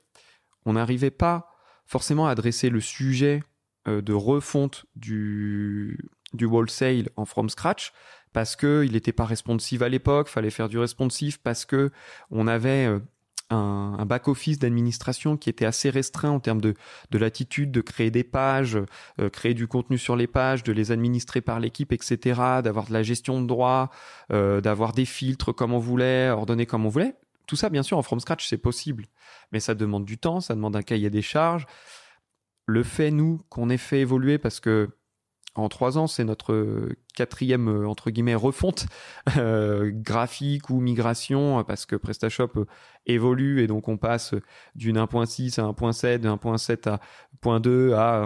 on n'arrivait pas forcément à adresser le sujet de refonte du wholesale en from scratch parce qu'il n'était pas responsive à l'époque, fallait faire du responsive parce que on avait un back-office d'administration qui était assez restreint en termes de latitude, de créer des pages, créer du contenu sur les pages, de les administrer par l'équipe, etc., d'avoir de la gestion de droits, d'avoir des filtres comme on voulait, ordonner comme on voulait. Tout ça, bien sûr, en from scratch, c'est possible. Mais ça demande du temps, ça demande un cahier des charges. Le fait, nous, qu'on ait fait évoluer parce que en 3 ans, c'est notre 4e, entre guillemets, refonte graphique ou migration, parce que PrestaShop évolue et donc on passe d'une 1.6 à 1.7, de 1.7 à 0.2 à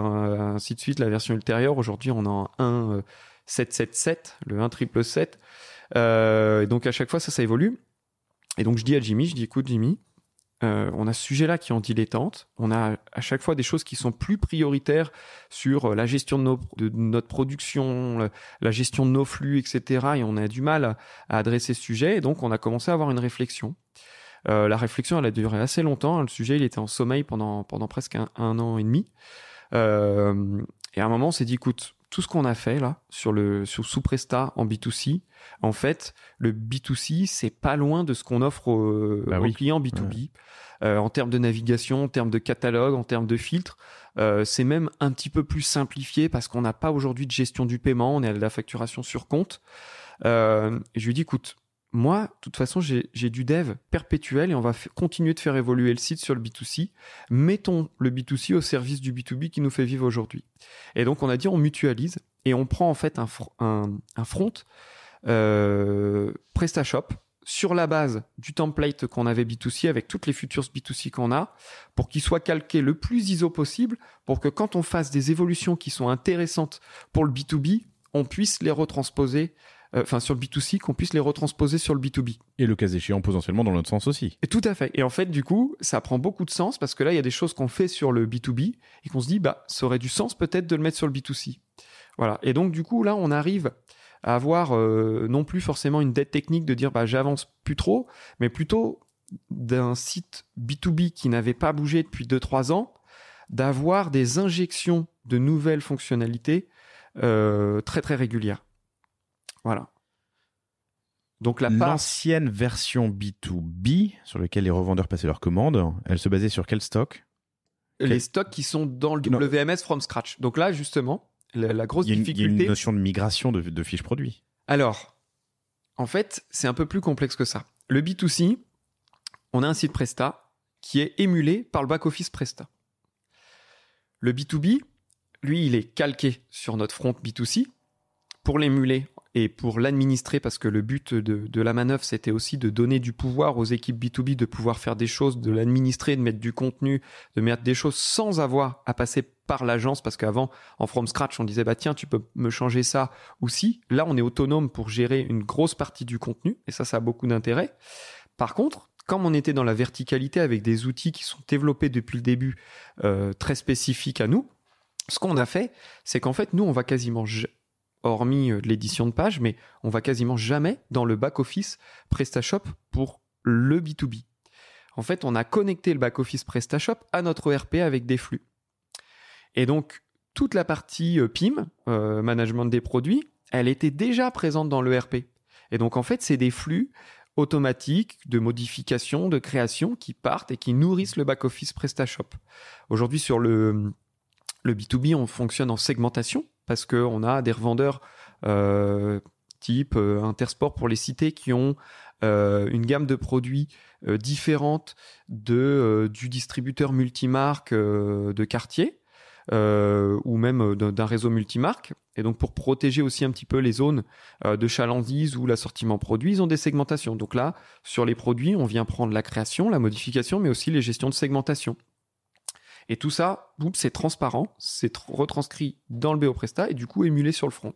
ainsi de suite, la version ultérieure. Aujourd'hui, on a un 1.7.7.7, le 1.7.7. Et donc à chaque fois, ça évolue. Et donc je dis à Jimmy, écoute Jimmy, on a ce sujet-là qui est en dilettante. On a à chaque fois des choses qui sont plus prioritaires sur la gestion de notre production, la gestion de nos flux, etc. Et on a du mal à adresser ce sujet. Et donc, on a commencé à avoir une réflexion. La réflexion, elle a duré assez longtemps. Le sujet, il était en sommeil pendant presque un an et demi. Et à un moment, on s'est dit, écoute, tout ce qu'on a fait là sur sous Presta en B2C, en fait, le B2C, c'est pas loin de ce qu'on offre aux clients B2B. Ouais. En termes de navigation, en termes de catalogue, en termes de filtres, c'est même un petit peu plus simplifié parce qu'on n'a pas aujourd'hui de gestion du paiement, on est à la facturation sur compte. Et je lui dis, écoute, moi, de toute façon, j'ai du dev perpétuel et on va continuer de faire évoluer le site sur le B2C. Mettons le B2C au service du B2B qui nous fait vivre aujourd'hui. Et donc, on a dit, on mutualise et on prend en fait un front PrestaShop sur la base du template qu'on avait B2C avec toutes les features B2C qu'on a pour qu'il soit calqué le plus ISO possible pour que quand on fasse des évolutions qui sont intéressantes pour le B2B, on puisse les retransposer sur le B2C, qu'on puisse les retransposer sur le B2B. Et le cas échéant, potentiellement dans l'autre sens aussi. Et tout à fait. Et en fait, du coup, ça prend beaucoup de sens parce que là, il y a des choses qu'on fait sur le B2B et qu'on se dit, ça aurait du sens peut-être de le mettre sur le B2C. Voilà. Et donc, du coup, là, on arrive à avoir non plus forcément une dette technique de dire, j'avance plus trop, mais plutôt d'un site B2B qui n'avait pas bougé depuis 2-3 ans, d'avoir des injections de nouvelles fonctionnalités très, très régulières. Voilà. Donc l'ancienne version B2B sur laquelle les revendeurs passaient leurs commandes, elle se basait sur quel stock ? Les stocks qui sont dans le WMS from scratch. Donc là, justement, la grosse difficulté... Il y a une notion de migration de fiches produits. Alors, en fait, c'est un peu plus complexe que ça. Le B2C, on a un site Presta qui est émulé par le back-office Presta. Le B2B, lui, il est calqué sur notre front B2C pour l'émuler et pour l'administrer, parce que le but de la manœuvre, c'était aussi de donner du pouvoir aux équipes B2B, de pouvoir faire des choses, de l'administrer, de mettre du contenu, de mettre des choses sans avoir à passer par l'agence, parce qu'avant, en from scratch, on disait, tiens, tu peux me changer ça ou si. Là, on est autonome pour gérer une grosse partie du contenu, et ça a beaucoup d'intérêt. Par contre, comme on était dans la verticalité avec des outils qui sont développés depuis le début, très spécifiques à nous, ce qu'on a fait, c'est qu'en fait, nous, on va quasiment... hormis l'édition de page, mais on va quasiment jamais dans le back-office PrestaShop pour le B2B. En fait, on a connecté le back-office PrestaShop à notre ERP avec des flux. Et donc, toute la partie PIM, management des produits, elle était déjà présente dans l'ERP. Et donc, en fait, c'est des flux automatiques de modification, de création qui partent et qui nourrissent le back-office PrestaShop. Aujourd'hui, sur le B2B, on fonctionne en segmentation, parce qu'on a des revendeurs type Intersport pour les citer qui ont une gamme de produits différente du distributeur multimarque de quartier ou même d'un réseau multimarque. Et donc pour protéger aussi un petit peu les zones de chalandise ou l'assortiment produit, ils ont des segmentations. Donc là, sur les produits, on vient prendre la création, la modification, mais aussi les gestions de segmentation. Et tout ça, c'est transparent, c'est retranscrit dans le BO Presta et du coup émulé sur le front.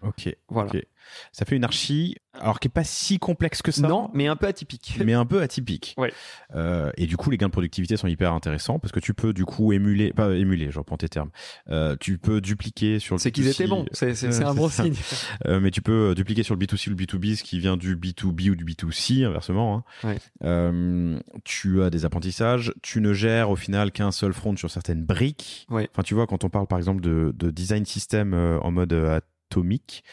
Ok, voilà. Okay. Ça fait une archi, alors qui n'est pas si complexe que ça. Non, mais un peu atypique. Ouais. Et du coup, les gains de productivité sont hyper intéressants parce que tu peux du coup émuler, je reprends tes termes, tu peux dupliquer sur le C'est B2C, qu'ils étaient bons, c'est un bon signe. Mais tu peux dupliquer sur le B2C ou le B2B, ce qui vient du B2B ou du B2C, inversement. Hein. Ouais. Tu as des apprentissages, tu ne gères au final qu'un seul front sur certaines briques. Ouais. Enfin, tu vois, quand on parle par exemple de design system en mode atomique,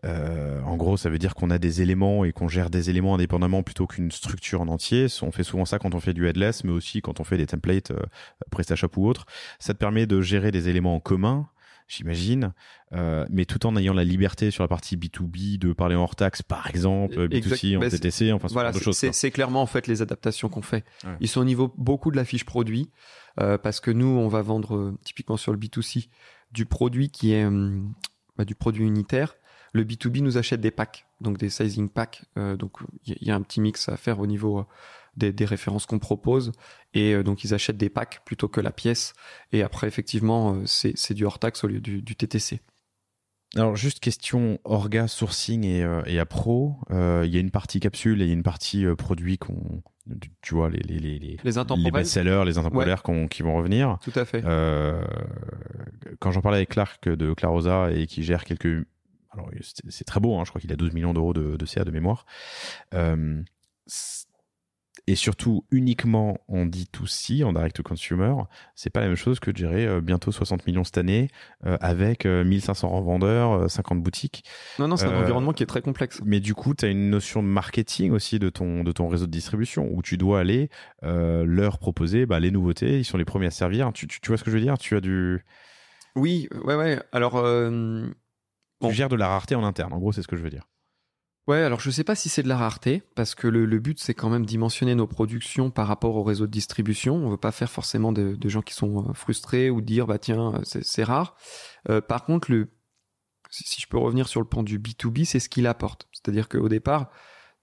en gros ça veut dire qu'on a des éléments et qu'on gère des éléments indépendamment plutôt qu'une structure en entier. On fait souvent ça quand on fait du headless, mais aussi quand on fait des templates PrestaShop ou autre. Ça te permet de gérer des éléments en commun, j'imagine, mais tout en ayant la liberté sur la partie B2B de parler en hors taxe, par exemple, B2C, en TTC, enfin ce genre de choses. C'est clairement en fait les adaptations qu'on fait. Ouais. Ils sont au niveau beaucoup de la fiche produit, parce que nous, on va vendre typiquement sur le B2C du produit qui est du produit unitaire, le B2B nous achète des packs, donc des sizing packs. Donc il y a un petit mix à faire au niveau des références qu'on propose, et donc ils achètent des packs plutôt que la pièce. Et après, effectivement, c'est du hors taxe au lieu du TTC. Alors, juste question orga, sourcing et appro. Il y a une partie capsule et il y a une partie produit tu vois, les best-sellers, les intemporels qui vont revenir. Tout à fait. Quand j'en parlais avec Clark de Clarosa et qui gère alors, c'est très beau, hein, je crois qu'il a 12 millions d'euros de CA de mémoire. Et surtout uniquement en D2C, en direct to consumer, c'est pas la même chose que de gérer bientôt 60 millions cette année avec 1500 revendeurs, 50 boutiques. Non, c'est un environnement qui est très complexe. Mais du coup, tu as une notion de marketing aussi de ton réseau de distribution où tu dois aller leur proposer les nouveautés, ils sont les premiers à servir. Tu vois ce que je veux dire? Tu as Oui, ouais. Alors, tu gères de la rareté en interne, en gros, c'est ce que je veux dire. Ouais, alors je sais pas si c'est de la rareté, parce que le but, c'est quand même dimensionner nos productions par rapport au réseau de distribution. On veut pas faire forcément de gens qui sont frustrés ou dire, tiens, c'est rare. Par contre, si je peux revenir sur le plan du B2B, c'est ce qu'il apporte. C'est-à-dire qu'au départ,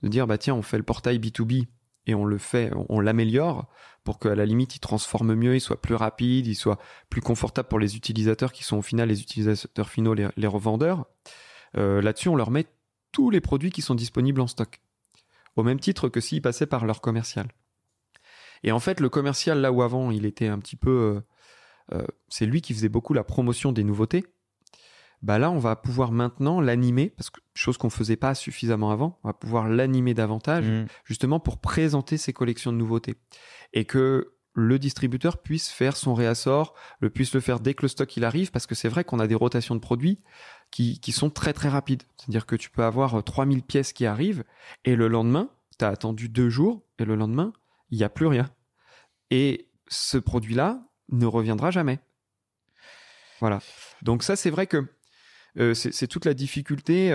de dire, tiens, on fait le portail B2B et on l'améliore pour qu'à la limite, il transforme mieux, il soit plus rapide, il soit plus confortable pour les utilisateurs qui sont au final les utilisateurs finaux, les revendeurs. Là-dessus, on leur met tous les produits qui sont disponibles en stock, au même titre que s'ils passaient par leur commercial. Et en fait, le commercial, là où avant, il était un petit peu... c'est lui qui faisait beaucoup la promotion des nouveautés. Là, on va pouvoir maintenant l'animer, parce que chose qu'on ne faisait pas suffisamment avant, on va pouvoir l'animer davantage, justement pour présenter ces collections de nouveautés. Et que le distributeur puisse faire son réassort, puisse le faire dès que le stock il arrive, parce que c'est vrai qu'on a des rotations de produits qui sont très très rapides. C'est-à-dire que tu peux avoir 3000 pièces qui arrivent, et le lendemain, tu as attendu 2 jours, et le lendemain, il n'y a plus rien. Et ce produit-là ne reviendra jamais. Voilà. Donc ça, c'est vrai que c'est toute la difficulté.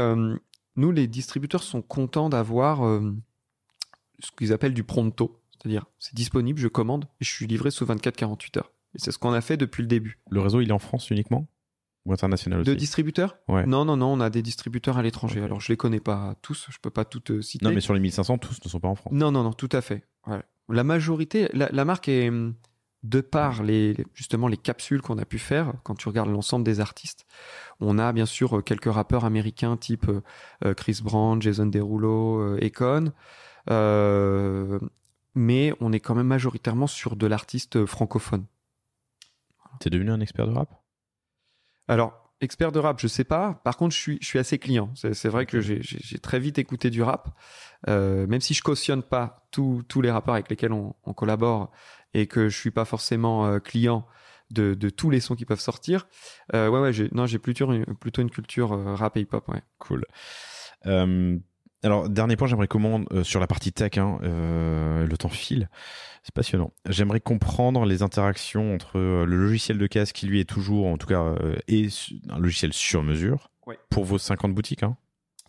Nous, les distributeurs sont contents d'avoir ce qu'ils appellent du pronto. C'est-à-dire, c'est disponible, je commande, et je suis livré sous 24-48 heures. Et c'est ce qu'on a fait depuis le début. Le réseau, il est en France uniquement? Ou international aussi? De distributeurs? Ouais. Non, on a des distributeurs à l'étranger. Okay. Alors, je les connais pas tous, je peux pas toutes citer. Non, mais sur les 1500, tous ne sont pas en France. Non, tout à fait. Ouais. La majorité, la marque est, de par justement les capsules qu'on a pu faire, quand tu regardes l'ensemble des artistes, on a bien sûr quelques rappeurs américains type Chris Brown, Jason Derulo, Akon, mais on est quand même majoritairement sur de l'artiste francophone. T'es devenu un expert de rap? Alors, expert de rap, je sais pas. Par contre, je suis assez client. C'est vrai que j'ai très vite écouté du rap, même si je cautionne pas tous les rappeurs avec lesquels on collabore et que je suis pas forcément client de tous les sons qui peuvent sortir. J'ai plutôt une culture rap et hip-hop. Ouais. Cool. Alors, dernier point, j'aimerais sur la partie tech, le temps file, c'est passionnant. J'aimerais comprendre les interactions entre le logiciel de caisse qui lui est toujours, en tout cas, est un logiciel sur mesure pour vos 50 boutiques. Hein.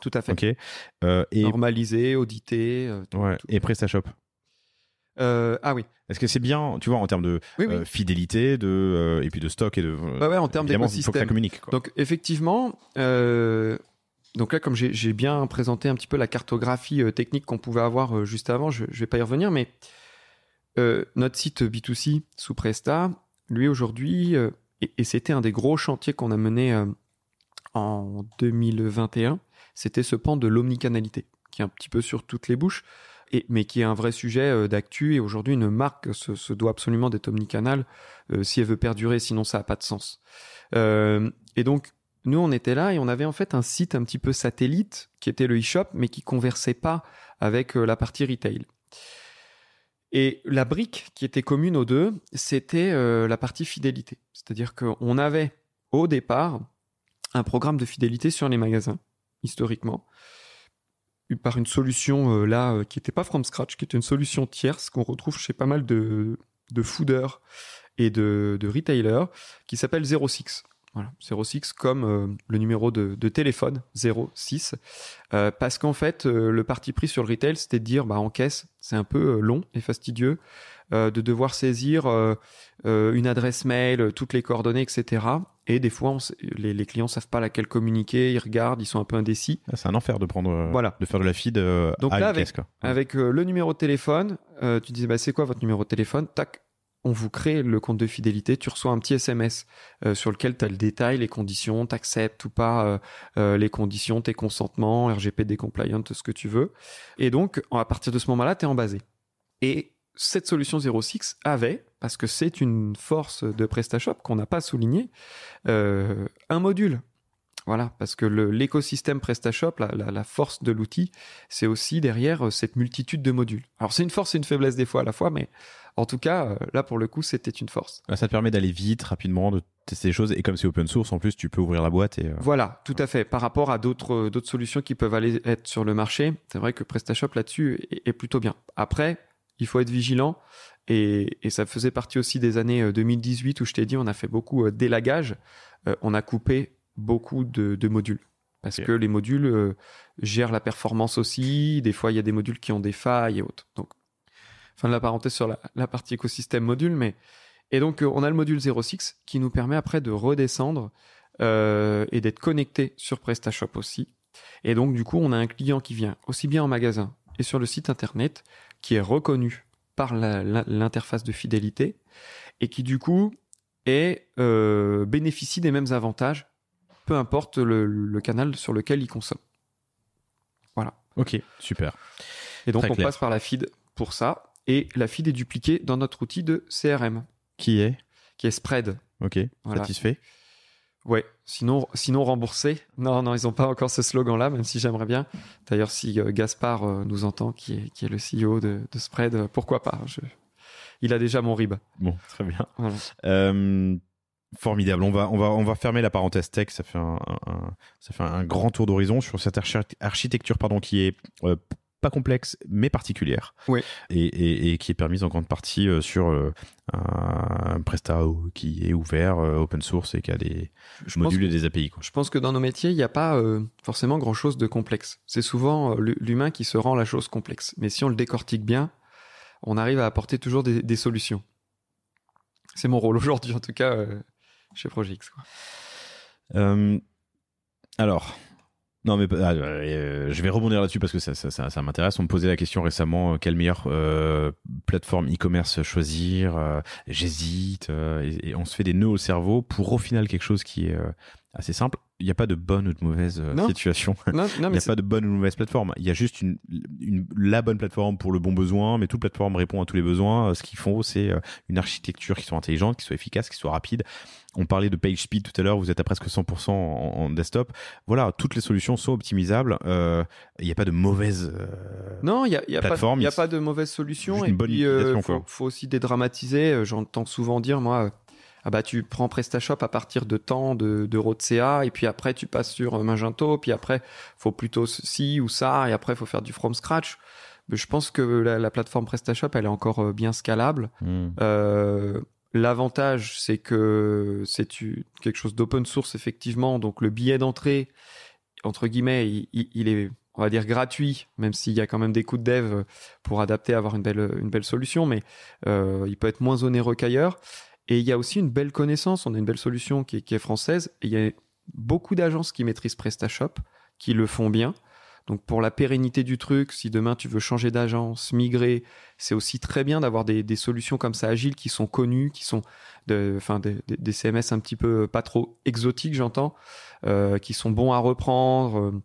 Tout à fait. Ok. Et normalisé, audité. Tout. Et PrestaShop. Oui. Est-ce que c'est bien, tu vois, en termes de fidélité, et puis de stock et de. En termes d'écosystème. Il faut que ça communique. Quoi. Donc effectivement. Donc là, comme j'ai bien présenté un petit peu la cartographie technique qu'on pouvait avoir juste avant, je vais pas y revenir, mais notre site B2C sous Presta, lui aujourd'hui, et c'était un des gros chantiers qu'on a mené en 2021, c'était ce pan de l'omnicanalité, qui est un petit peu sur toutes les bouches, mais qui est un vrai sujet d'actu, et aujourd'hui une marque se doit absolument d'être omnicanale si elle veut perdurer, sinon ça n'a pas de sens. Et donc, nous, on était là et on avait en fait un site un petit peu satellite qui était le e-shop, mais qui conversait pas avec la partie retail. Et la brique qui était commune aux deux, c'était la partie fidélité. C'est-à-dire qu'on avait au départ un programme de fidélité sur les magasins, historiquement, par une solution qui n'était pas from scratch, qui était une solution tierce qu'on retrouve chez pas mal de fooders et de retailers, qui s'appelle 06. Voilà, 06 comme le numéro de téléphone 06, parce qu'en fait le parti pris sur le retail, c'était de dire en caisse c'est un peu long et fastidieux de devoir saisir une adresse mail, toutes les coordonnées, etc. Et des fois les clients savent pas laquelle communiquer, ils regardent, ils sont un peu indécis. C'est un enfer de prendre, de faire de la feed donc à là, une caisse, quoi. Avec le numéro de téléphone, tu dis c'est quoi votre numéro de téléphone, tac, on vous crée le compte de fidélité, tu reçois un petit SMS sur lequel tu as le détail, les conditions, tu acceptes ou pas les conditions, tes consentements, RGPD compliant, ce que tu veux. Et donc, à partir de ce moment-là, tu es embasé. Et cette solution 06 avait, parce que c'est une force de PrestaShop qu'on n'a pas souligné, un module. Voilà, parce que l'écosystème PrestaShop, la force de l'outil, c'est aussi derrière cette multitude de modules. Alors c'est une force et une faiblesse des fois à la fois, mais en tout cas, là pour le coup, c'était une force. Ça te permet d'aller vite, rapidement, de tester des choses, et comme c'est open source, en plus, tu peux ouvrir la boîte. Voilà, tout à fait. Par rapport à d'autres solutions qui peuvent aller être sur le marché, c'est vrai que PrestaShop là-dessus est plutôt bien. Après, il faut être vigilant, et ça faisait partie aussi des années 2018 où je t'ai dit, on a fait beaucoup d'élagage, on a coupé beaucoup de modules. Parce que les modules gèrent la performance aussi. Des fois, il y a des modules qui ont des failles et autres. Donc, fin de la parenthèse sur la partie écosystème module. Et donc, on a le module 06 qui nous permet après de redescendre et d'être connecté sur PrestaShop aussi. Et donc, du coup, on a un client qui vient aussi bien en magasin et sur le site internet, qui est reconnu par l'interface de fidélité et qui, du coup, bénéficie des mêmes avantages, peu importe le canal sur lequel il consomme. Voilà. Ok, super. Et donc, on passe par la feed pour ça. Et la feed est dupliquée dans notre outil de CRM. Qui est Spread. Ok, voilà. Satisfait. Ouais, sinon remboursé. Non, ils n'ont pas encore ce slogan-là, même si j'aimerais bien. D'ailleurs, si Gaspard nous entend, qui est le CEO de Spread, pourquoi pas. Il a déjà mon RIB. Bon, très bien. Voilà. Formidable. On va fermer la parenthèse tech. Ça fait un grand tour d'horizon sur cette architecture qui est pas complexe mais particulière. Oui. Et qui est permise en grande partie sur un Presta qui est ouvert, open source et qui a des modules et des API, quoi. Je pense que dans nos métiers, il n'y a pas forcément grand chose de complexe. C'est souvent l'humain qui se rend la chose complexe. Mais si on le décortique bien, on arrive à apporter toujours des solutions. C'est mon rôle aujourd'hui, en tout cas, chez ProjeX, quoi. Alors, non, mais je vais rebondir là-dessus parce que ça m'intéresse. On me posait la question récemment, quelle meilleure plateforme e-commerce choisir. J'hésite et on se fait des nœuds au cerveau pour au final quelque chose qui est assez simple. Il n'y a pas de bonne ou de mauvaise situation. Non, il n'y a pas de bonne ou de mauvaise plateforme. Il y a juste la bonne plateforme pour le bon besoin, mais toute plateforme répond à tous les besoins. Ce qu'il faut, c'est une architecture qui soit intelligente, qui soit efficace, qui soit rapide. On parlait de PageSpeed tout à l'heure, vous êtes à presque 100% en desktop. Voilà, toutes les solutions sont optimisables. Il n'y a pas de mauvaise non, il y a plateforme. Il n'y a pas de mauvaise solution. Et puis, il faut aussi dédramatiser. J'entends souvent dire, moi... tu prends PrestaShop à partir de tant d'euros de CA, et puis après tu passes sur Magento, puis après faut plutôt ci ou ça, et après faut faire du from scratch. Je pense que la plateforme PrestaShop, elle est encore bien scalable. L'avantage, c'est que c'est quelque chose d'open source, effectivement, donc le billet d'entrée, entre guillemets, il est, on va dire, gratuit, même s'il y a quand même des coûts de dev pour adapter, avoir une belle solution, mais il peut être moins onéreux qu'ailleurs. Et il y a aussi une belle connaissance. On a une belle solution qui est française. Et il y a beaucoup d'agences qui maîtrisent PrestaShop, qui le font bien. Donc, pour la pérennité du truc, si demain tu veux changer d'agence, migrer, c'est aussi très bien d'avoir des solutions comme ça agiles qui sont connues, qui sont des CMS un petit peu pas trop exotiques, j'entends, qui sont bons à reprendre.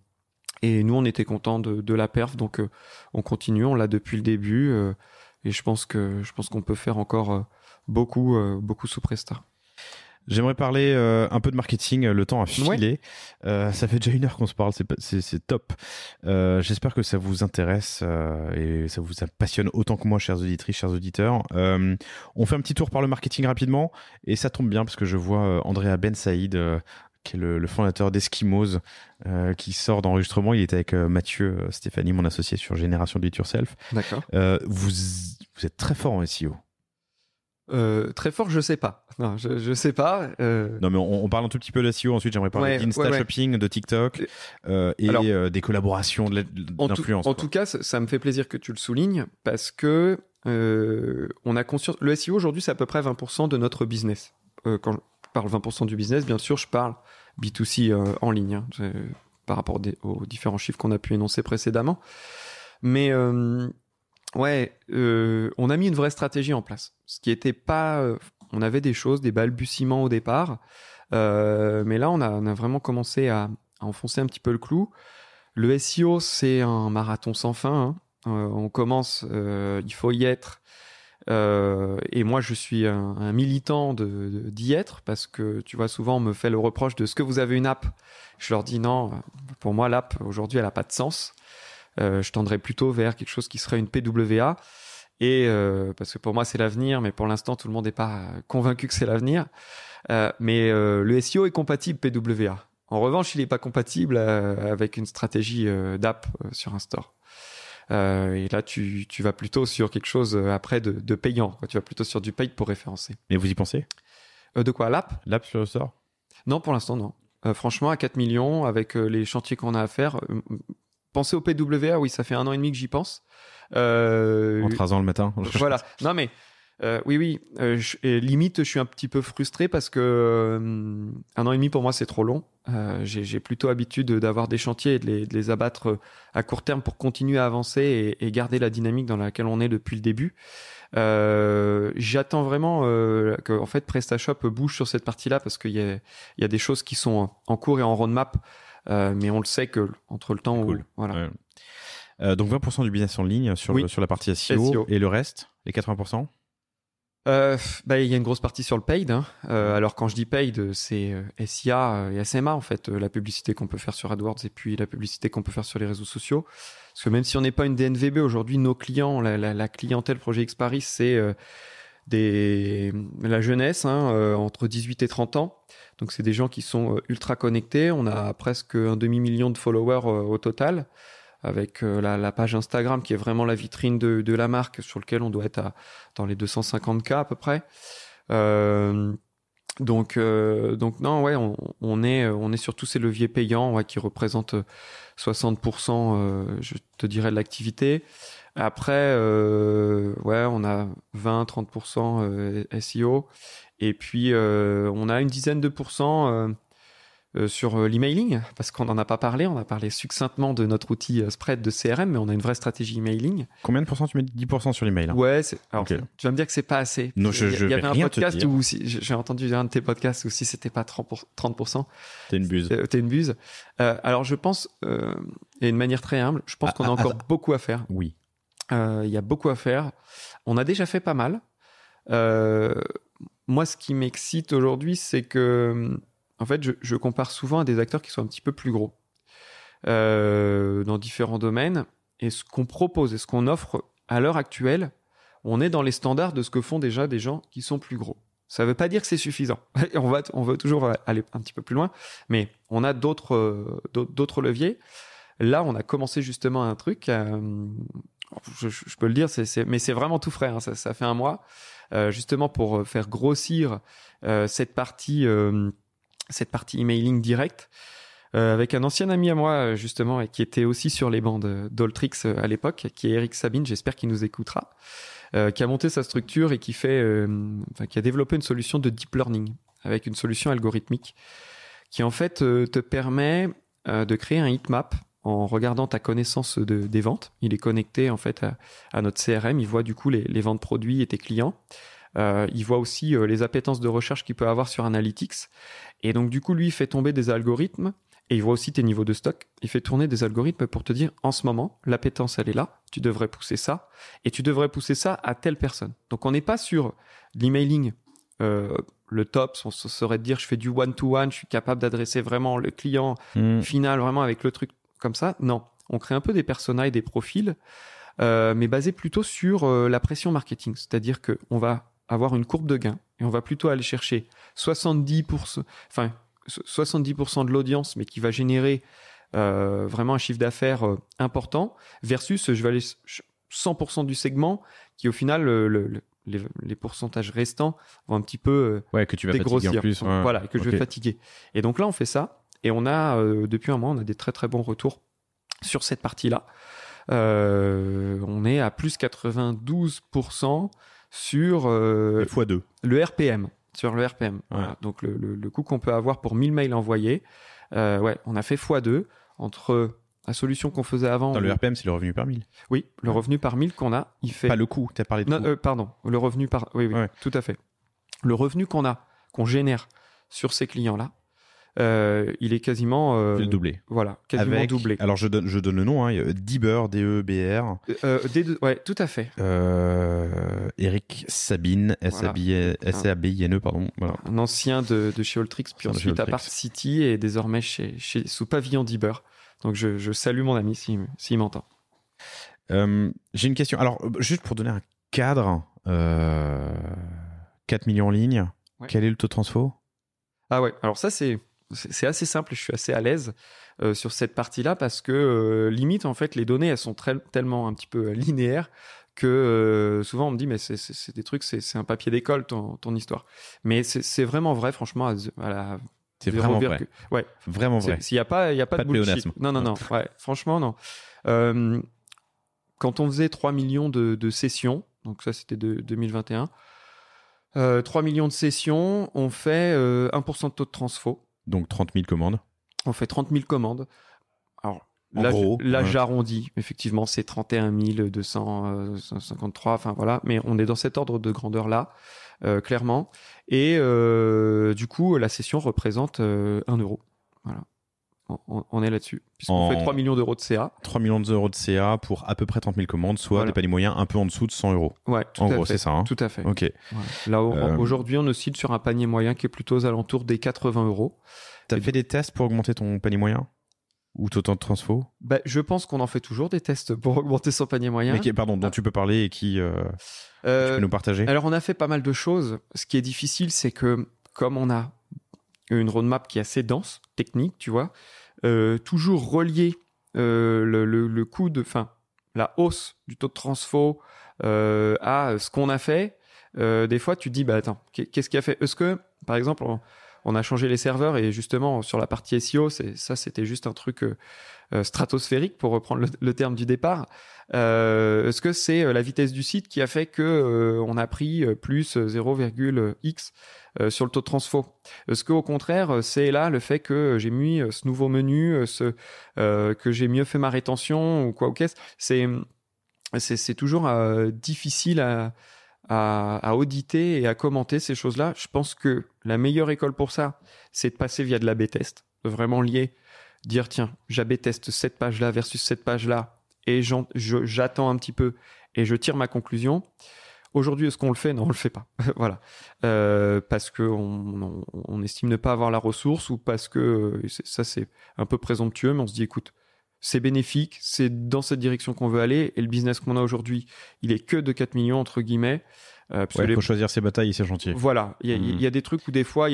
Et nous, on était contents de la perf. Donc, on continue. On l'a depuis le début. Et je pense qu'on peut faire encore... beaucoup sous Presta. J'aimerais parler un peu de marketing, le temps a filé. Ouais. Ça fait déjà 1 heure qu'on se parle, c'est top. J'espère que ça vous intéresse et ça vous passionne autant que moi, chères auditrices, chers auditeurs. On fait un petit tour par le marketing rapidement, et ça tombe bien parce que je vois Andrea Ben Saïd, qui est le fondateur d'Eskimos, qui sort d'enregistrement. Il était avec Mathieu Stéphanie, mon associé sur Génération Do It Yourself. D'accord. Vous êtes très fort en SEO. Très fort, je sais pas. Non, je sais pas. Non, mais on parle un tout petit peu de SEO. Ensuite, j'aimerais parler d'Insta Shopping, de TikTok et des collaborations, d'influence. En tout cas, ça me fait plaisir que tu le soulignes parce que on a conscience. Le SEO aujourd'hui, c'est à peu près 20% de notre business. Quand je parle 20% du business, bien sûr, je parle B2C en ligne, hein, par rapport aux différents chiffres qu'on a pu énoncer précédemment. Mais on a mis une vraie stratégie en place. Ce qui était pas, on avait des choses, des balbutiements au départ, mais là on a vraiment commencé à enfoncer un petit peu le clou. Le SEO, c'est un marathon sans fin. Hein. On commence, il faut y être. Et moi, je suis un militant d'y être parce que tu vois, souvent on me fait le reproche de ce que vous avez une app. Je leur dis non. Pour moi, l'app aujourd'hui, elle a pas de sens. Je tendrais plutôt vers quelque chose qui serait une PWA. Et parce que pour moi, c'est l'avenir, mais pour l'instant, tout le monde n'est pas convaincu que c'est l'avenir. Mais le SEO est compatible PWA. En revanche, il n'est pas compatible avec une stratégie d'app sur un store. Et là, tu vas plutôt sur quelque chose après de payant. Quoi. Tu vas plutôt sur du paid pour référencer. Mais vous y pensez De quoi, l'app ? L'app sur le store ? Non, pour l'instant, non. Franchement, à 4 millions, avec les chantiers qu'on a à faire, penser au PWA, oui, ça fait 1 an et demi que j'y pense. En 3 ans le matin. Voilà. Non, mais oui. Et limite, je suis un petit peu frustré parce que 1 an et demi pour moi, c'est trop long. J'ai plutôt habitude d'avoir des chantiers et de les abattre à court terme pour continuer à avancer et garder la dynamique dans laquelle on est depuis le début. J'attends vraiment que en fait PrestaShop bouge sur cette partie-là parce qu'il y a des choses qui sont en cours et en roadmap, mais on le sait que entre le temps cool. où voilà. Ouais. Donc 20% du business en ligne sur la partie SEO et le reste, les 80%. Il y a une grosse partie sur le paid. Hein. Alors quand je dis paid, c'est SIA et SMA en fait, la publicité qu'on peut faire sur AdWords et puis la publicité qu'on peut faire sur les réseaux sociaux. Parce que même si on n'est pas une DNVB aujourd'hui, nos clients, la clientèle Projet X Paris, c'est la jeunesse, hein, entre 18 et 30 ans. Donc c'est des gens qui sont ultra connectés. On a presque 1 demi-million de followers au total, avec la page Instagram qui est vraiment la vitrine de la marque, sur lequel on doit être dans les 250K à peu près. Donc non, ouais, on est sur tous ces leviers payants qui représentent 60%, je te dirais, de l'activité. Après, on a 20-30% SEO. Et puis, on a une dizaine de pourcents sur l'emailing, parce qu'on n'en a pas parlé. On a parlé succinctement de notre outil Spread de CRM, mais on a une vraie stratégie emailing. Combien de pourcents tu mets? 10% sur l'email. Hein. Ouais, alors, tu vas me dire que c'est pas assez. Non, il y avait un podcast où j'ai entendu un de tes podcasts où si c'était pas 30%. T'es une buse. T'es une buse. Alors, je pense, et d'une manière très humble, je pense qu'on a encore beaucoup à faire. Oui. Il y a beaucoup à faire. On a déjà fait pas mal. Moi, ce qui m'excite aujourd'hui, c'est que en fait, je compare souvent à des acteurs qui sont un petit peu plus gros dans différents domaines. Et ce qu'on propose et ce qu'on offre à l'heure actuelle, on est dans les standards de ce que font déjà des gens qui sont plus gros. Ça ne veut pas dire que c'est suffisant. On veut toujours aller un petit peu plus loin, mais on a d'autres leviers. Là, on a commencé justement un truc. Je peux le dire, mais c'est vraiment tout frais. Hein, ça fait 1 mois, justement pour faire grossir cette partie emailing direct, avec un ancien ami à moi justement et qui était aussi sur les bancs d'Altrix à l'époque, qui est Eric Sabine. J'espère qu'il nous écoutera. Qui a monté sa structure et qui a développé une solution de deep learning avec une solution algorithmique qui en fait te permet de créer un heatmap en regardant ta connaissance des ventes. Il est connecté en fait à notre CRM. Il voit du coup les ventes produits et tes clients. Il voit aussi les appétences de recherche qu'il peut avoir sur Analytics. Et donc du coup, lui, il fait tomber des algorithmes et il voit aussi tes niveaux de stock. Il fait tourner des algorithmes pour te dire, en ce moment, l'appétence, elle est là. Tu devrais pousser ça et tu devrais pousser ça à telle personne. Donc on n'est pas sur l'emailing. Le top, on serait de dire, je fais du one-to-one, je suis capable d'adresser vraiment le client final, vraiment avec le truc comme ça. Non, on crée un peu des personas et des profils, mais basés plutôt sur la pression marketing. C'est-à-dire qu'on va avoir une courbe de gain et on va plutôt aller chercher 70% de l'audience, mais qui va générer vraiment un chiffre d'affaires important, versus je vais aller 100% du segment qui au final les pourcentages restants vont un petit peu que tu vas dégrossir. fatiguer en plus. Voilà, que je vais fatiguer. Et donc là, on fait ça. Et on a, depuis un mois, on a des très très bons retours sur cette partie-là. On est à plus 92% sur x2. le RPM. Sur le RPM. Ouais. Voilà. Donc le coût qu'on peut avoir pour 1000 mails envoyés, on a fait x2 entre la solution qu'on faisait avant. Le RPM, c'est le revenu par 1000. Oui, le revenu par 1000 qu'on a, il fait. Pas le coût, tu as parlé de coût. Pardon, le revenu par. Oui, Ouais. tout à fait. Le revenu qu'on génère sur ces clients-là, il est quasiment doublé. Voilà, quasiment doublé. Alors je donne le nom, Deber, D-E-B-R. Ouais, tout à fait. Eric Sabine, S-A-B-I-N-E, pardon. Voilà. Un ancien de chez Alltrix, puis ensuite à Part City et désormais sous pavillon Deber. Donc je salue mon ami s'il m'entend. J'ai une question. Alors juste pour donner un cadre, 4 millions en ligne, quel est le taux de transfo ? Ah ouais, alors ça c'est assez simple, je suis assez à l'aise sur cette partie-là parce que limite en fait les données elles sont tellement un petit peu linéaires que souvent on me dit mais c'est des trucs, c'est un papier d'école ton histoire. Mais c'est vraiment vrai franchement à la... C'est vraiment vrai. Ouais. Vraiment vrai. Il y a pas de bullshit. Non. Ouais, franchement non. Quand on faisait 3 millions de sessions, donc ça c'était de 2021, 3 millions de sessions, on fait 1% de taux de transfo. Donc 30 000 commandes. On fait 30 000 commandes. Alors, gros, j'arrondis. Effectivement, c'est 31 253. Enfin, voilà. Mais on est dans cet ordre de grandeur-là, clairement. Et du coup, la session représente 1 euro. Voilà. On est là-dessus. Puisqu'on fait 3 millions d'euros de CA. 3 millions d'euros de CA pour à peu près 30 000 commandes, soit des paniers moyens un peu en dessous de 100 euros. Ouais, en gros, c'est ça. Hein. Tout à fait. Ok. Voilà. Là, aujourd'hui, on oscille sur un panier moyen qui est plutôt aux alentours des 80 euros. T'as fait des tests pour augmenter ton panier moyen ? Ou ton temps de transfo ? Je pense qu'on en fait toujours des tests pour augmenter son panier moyen. Mais dont tu peux parler et qui tu peux nous partager ? Alors, on a fait pas mal de choses. Ce qui est difficile, c'est que comme on a une roadmap qui est assez dense, technique, tu vois, toujours relier le coût la hausse du taux de transfo à ce qu'on a fait. Des fois, tu te dis, attends, qu'est-ce qui a fait ? Est-ce que, par exemple, on a changé les serveurs et justement, sur la partie SEO, c'était juste un truc stratosphérique, pour reprendre le terme du départ. Est-ce que c'est la vitesse du site qui a fait que on a pris plus 0,x sur le taux de transfo ? Est-ce qu'au contraire, c'est là le fait que j'ai mis ce nouveau menu, que j'ai mieux fait ma rétention ou quoi ou qu'est-ce ? C'est toujours difficile à auditer et à commenter ces choses-là. Je pense que la meilleure école pour ça, c'est de passer via de l'A/B test, de vraiment lier, dire tiens, j'A/B teste cette page-là versus cette page-là, et j'attends un petit peu et je tire ma conclusion. Aujourd'hui, est-ce qu'on le fait ? Non, on le fait pas. Voilà, parce que on estime ne pas avoir la ressource, ou parce que ça c'est un peu présomptueux, mais on se dit écoute, c'est bénéfique, c'est dans cette direction qu'on veut aller, et le business qu'on a aujourd'hui, il est que de 4 millions, entre guillemets. Il faut choisir ses batailles et ses chantiers. Voilà, il y a des trucs où des fois,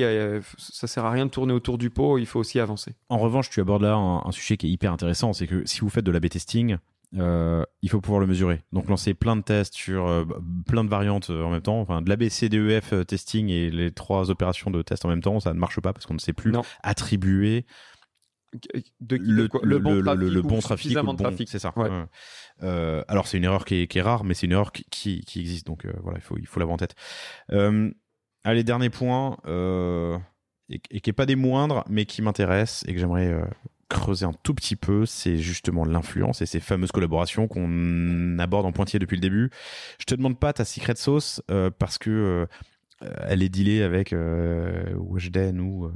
ça sert à rien de tourner autour du pot, il faut aussi avancer. En revanche, tu abordes là un sujet qui est hyper intéressant, c'est que si vous faites de l'A/B testing, il faut pouvoir le mesurer. Donc lancer plein de tests sur plein de variantes en même temps, enfin de l'A/B, C, D, E, F testing et les 3 opérations de test en même temps, ça ne marche pas parce qu'on ne sait plus attribuer le bon trafic ou le bon trafic, c'est ça. Ouais. Alors c'est une erreur qui est rare, mais c'est une erreur qui existe, donc voilà, il faut l'avoir en tête. Allez, dernier point, et qui est pas des moindres, mais qui m'intéresse et que j'aimerais creuser un tout petit peu, c'est justement l'influence et ces fameuses collaborations qu'on aborde en pointillé depuis le début. Je te demande pas ta secret sauce parce que elle est dealée avec Weshden ou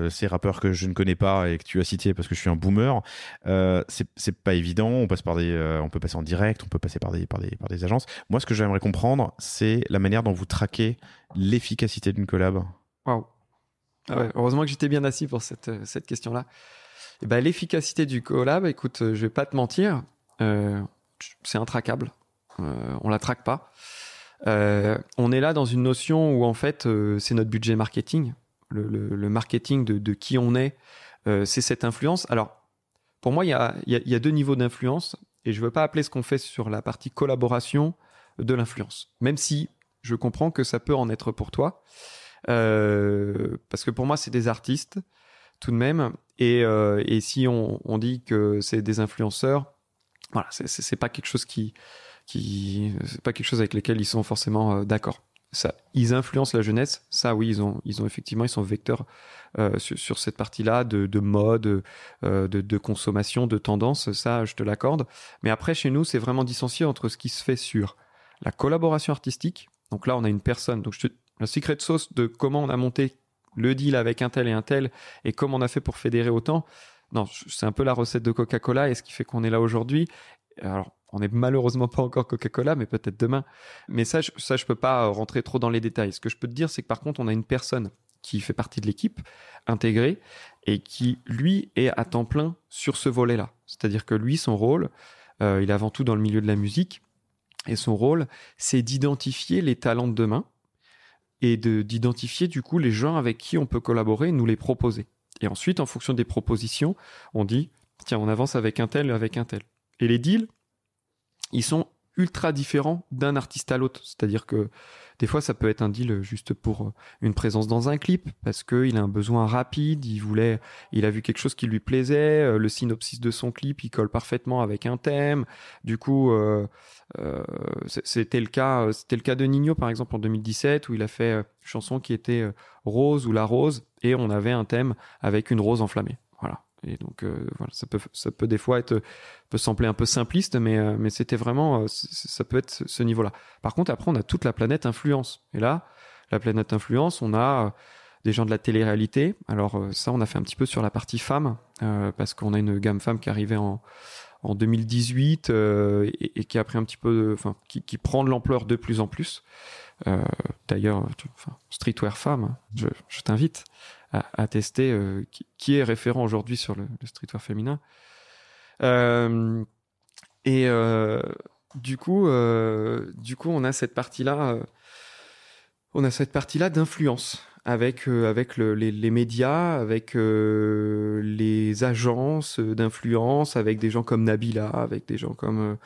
ces rappeurs que je ne connais pas et que tu as cités parce que je suis un boomer. C'est pas évident. On peut passer en direct, on peut passer par des agences. Moi, ce que j'aimerais comprendre, c'est la manière dont vous traquez l'efficacité d'une collab. Waouh. Ah ouais, heureusement que j'étais bien assis pour cette question-là. Et l'efficacité du collab, écoute, je vais pas te mentir, c'est intraquable. On la traque pas. On est là dans une notion où en fait c'est notre budget marketing, le marketing de qui on est, c'est cette influence. Alors pour moi il y a 2 niveaux d'influence, et je veux pas appeler ce qu'on fait sur la partie collaboration de l'influence. Même si je comprends que ça peut en être pour toi, parce que pour moi, c'est des artistes tout de même. Et si on dit que c'est des influenceurs, voilà, c'est pas quelque chose c'est pas quelque chose avec lequel ils sont forcément d'accord. Ça, ils influencent la jeunesse. Ça, oui, ils ont effectivement, ils sont vecteurs sur cette partie-là de mode, de consommation, de tendance. Ça, je te l'accorde. Mais après, chez nous, c'est vraiment dissocié entre ce qui se fait sur la collaboration artistique. Donc là, on a une personne. Donc la secret sauce de comment on a monté le deal avec un tel et comment on a fait pour fédérer autant. Non, c'est un peu la recette de Coca-Cola et ce qui fait qu'on est là aujourd'hui. Alors, on n'est malheureusement pas encore Coca-Cola, mais peut-être demain. Mais ça, je peux pas rentrer trop dans les détails. Ce que je peux te dire, c'est que par contre, on a une personne qui fait partie de l'équipe, intégrée, et qui, lui, est à temps plein sur ce volet-là. C'est-à-dire que lui, son rôle, il est avant tout dans le milieu de la musique, et son rôle, c'est d'identifier les talents de demain, et d'identifier du coup les gens avec qui on peut collaborer et nous les proposer. Et ensuite, en fonction des propositions, on dit, tiens, on avance avec un tel. Et les deals, ils sont ultra différents d'un artiste à l'autre. C'est-à-dire que des fois, ça peut être un deal juste pour une présence dans un clip, parce qu'il a un besoin rapide, il a vu quelque chose qui lui plaisait, le synopsis de son clip, il colle parfaitement avec un thème. Du coup, c'était le cas de Nino, par exemple, en 2017, où il a fait une chanson qui était Rose ou La Rose, et on avait un thème avec une rose enflammée. Voilà. Et donc, voilà, ça peut des fois peut sembler un peu simpliste, mais c'était vraiment, ça peut être ce niveau-là. Par contre, après, on a toute la planète influence. Et là, la planète influence, on a des gens de la télé-réalité. Alors, ça, on a fait un petit peu sur la partie femmes, parce qu'on a une gamme femmes qui arrivait en 2018 et qui a pris un petit peu, qui prend de l'ampleur de plus en plus. D'ailleurs, Streetwear Femme, je t'invite à tester qui est référent aujourd'hui sur le streetwear féminin. Du coup, on a cette partie-là, d'influence avec les médias, avec les agences d'influence, avec des gens comme Nabila, avec des gens comme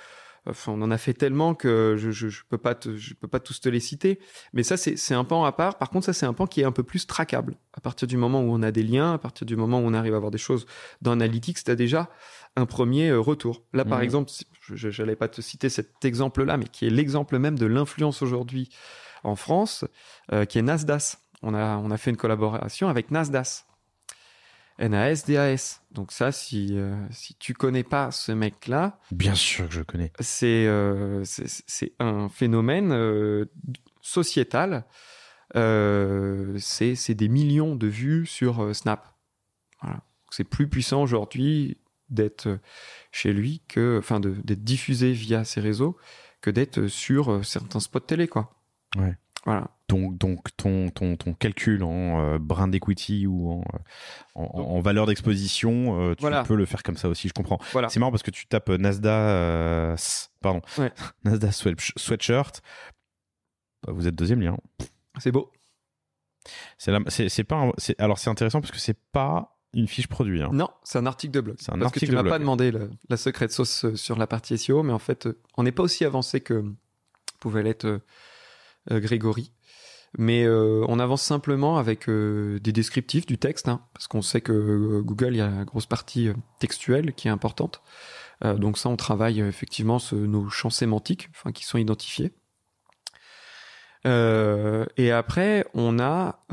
on en a fait tellement que je peux pas tous te les citer. Mais ça, c'est un pan à part. Par contre, ça, c'est un pan qui est un peu plus traquable. À partir du moment où on a des liens, à partir du moment où on arrive à avoir des choses dans Analytics, tu as déjà un premier retour. Là, par exemple, je n'allais pas te citer cet exemple-là, mais qui est l'exemple même de l'influence aujourd'hui en France, qui est Nasdaq. On a fait une collaboration avec Nasdaq. NASDAS. Donc ça, si tu connais pas ce mec-là... Bien sûr que je connais. C'est un phénomène sociétal. C'est des millions de vues sur Snap. Voilà. C'est plus puissant aujourd'hui d'être chez lui d'être diffusé via ses réseaux que d'être sur certains spots télé, quoi. Ouais. Voilà. Donc ton calcul en brand equity ou en valeur d'exposition, tu peux le faire comme ça aussi, je comprends. Voilà. C'est marrant parce que tu tapes Nasdaq, Nasdaq sweatshirt, vous êtes deuxième lien. C'est beau. Alors c'est intéressant parce que c'est pas une fiche produit. Hein. Non, c'est un article de blog. Parce que tu m'as pas demandé la secret sauce sur la partie SEO, mais en fait, on n'est pas aussi avancé que pouvait l'être Grégory. Mais on avance simplement avec des descriptifs du texte, hein, parce qu'on sait que Google, il y a une grosse partie textuelle qui est importante. Donc ça, on travaille effectivement nos champs sémantiques, qui sont identifiés. Et après, on a,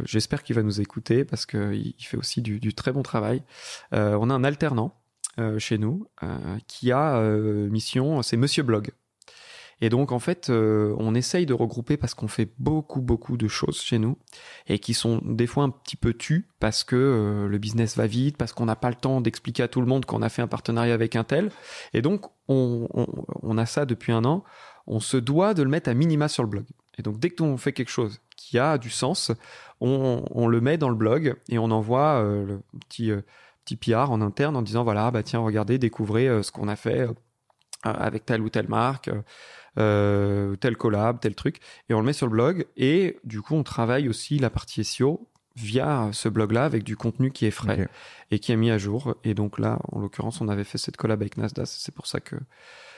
j'espère qu'il va nous écouter parce qu'il fait aussi du très bon travail. On a un alternant chez nous qui a mission, c'est Monsieur Blog. Et donc, en fait, on essaye de regrouper parce qu'on fait beaucoup de choses chez nous et qui sont des fois un petit peu tues parce que le business va vite, parce qu'on n'a pas le temps d'expliquer à tout le monde qu'on a fait un partenariat avec un tel. Et donc, on a ça depuis 1 an. On se doit de le mettre à minima sur le blog. Et donc, dès qu'on fait quelque chose qui a du sens, on le met dans le blog et on envoie le petit PR en interne en disant, voilà, tiens, regardez, découvrez ce qu'on a fait avec telle ou telle marque, tel collab, tel truc, et on le met sur le blog. Et du coup, on travaille aussi la partie SEO via ce blog-là avec du contenu qui est frais et qui est mis à jour. Et donc là, en l'occurrence, on avait fait cette collab avec Nasdaq. C'est pour ça que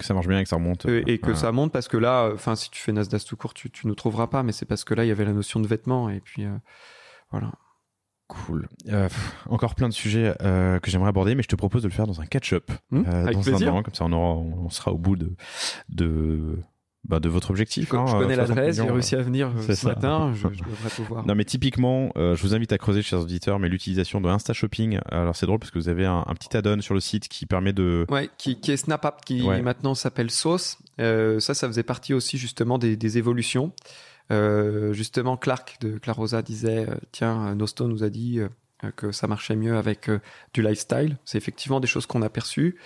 ça marche bien et que ça remonte. Et que ça monte parce que là, si tu fais Nasdaq tout court, tu ne trouveras pas. Mais c'est parce que là, il y avait la notion de vêtements. Et puis, voilà. Cool. Encore plein de sujets que j'aimerais aborder, mais je te propose de le faire dans un catch-up. Avec dans plaisir. Un an, comme ça, on sera au bout de votre objectif. Je connais l'adresse, j'ai réussi à venir ce matin, je devrais pouvoir. Non, mais typiquement, je vous invite à creuser, chers auditeurs, mais l'utilisation de Insta Shopping. Alors, c'est drôle parce que vous avez un petit add-on sur le site qui permet de. Ouais, qui est SnapApp, qui maintenant s'appelle Sauce. Ça faisait partie aussi justement des évolutions. Justement, Clark de Clarosa disait tiens, Nosto nous a dit que ça marchait mieux avec du lifestyle. C'est effectivement des choses qu'on a perçues.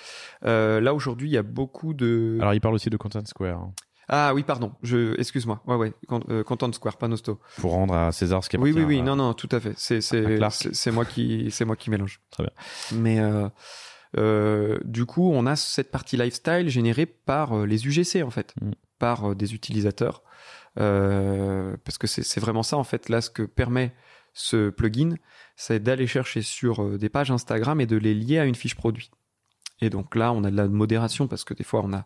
Là, aujourd'hui, il y a beaucoup de. Alors, il parle aussi de Content Square. Ah oui, pardon. Excuse-moi. Ouais. Content Square, pas Nosto. Pour rendre à César ce qui appartient. Oui. Non, tout à fait. C'est moi qui mélange. Très bien. Mais du coup, on a cette partie lifestyle générée par les UGC en fait, par des utilisateurs, parce que c'est vraiment ça en fait. Là, ce que permet ce plugin, c'est d'aller chercher sur des pages Instagram et de les lier à une fiche produit. Et donc là, on a de la modération parce que des fois, on a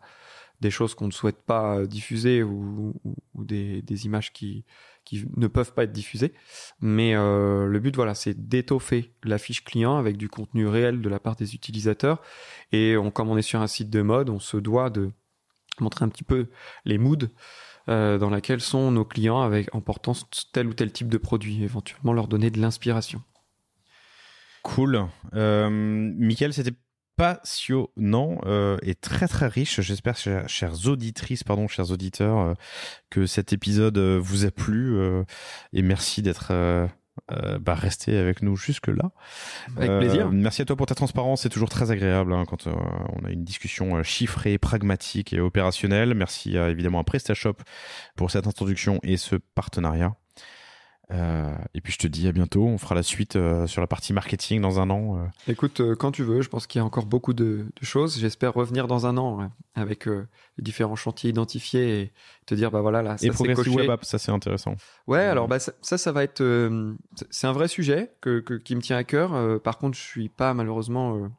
des choses qu'on ne souhaite pas diffuser ou des images qui ne peuvent pas être diffusées. Mais le but, voilà, c'est d'étoffer la fiche client avec du contenu réel de la part des utilisateurs. Et comme on est sur un site de mode, on se doit de montrer un petit peu les moods dans lesquels sont nos clients en portant tel ou tel type de produit, éventuellement leur donner de l'inspiration. Cool. Mickaël, c'était passionnant et très très riche. J'espère, chères auditrices, chers auditeurs, que cet épisode vous a plu et merci d'être resté avec nous jusque là. Avec plaisir. Merci à toi pour ta transparence, c'est toujours très agréable quand on a une discussion chiffrée, pragmatique et opérationnelle. Merci évidemment à PrestaShop pour cette introduction et ce partenariat. Et puis je te dis à bientôt, on fera la suite sur la partie marketing dans un an. Écoute, quand tu veux, je pense qu'il y a encore beaucoup de choses. J'espère revenir dans un an avec les différents chantiers identifiés et te dire, voilà, là, ça c'est coché. Et Progressive Web App, ça c'est intéressant. Ouais, alors ça va être... c'est un vrai sujet qui me tient à cœur. Par contre, je suis pas malheureusement...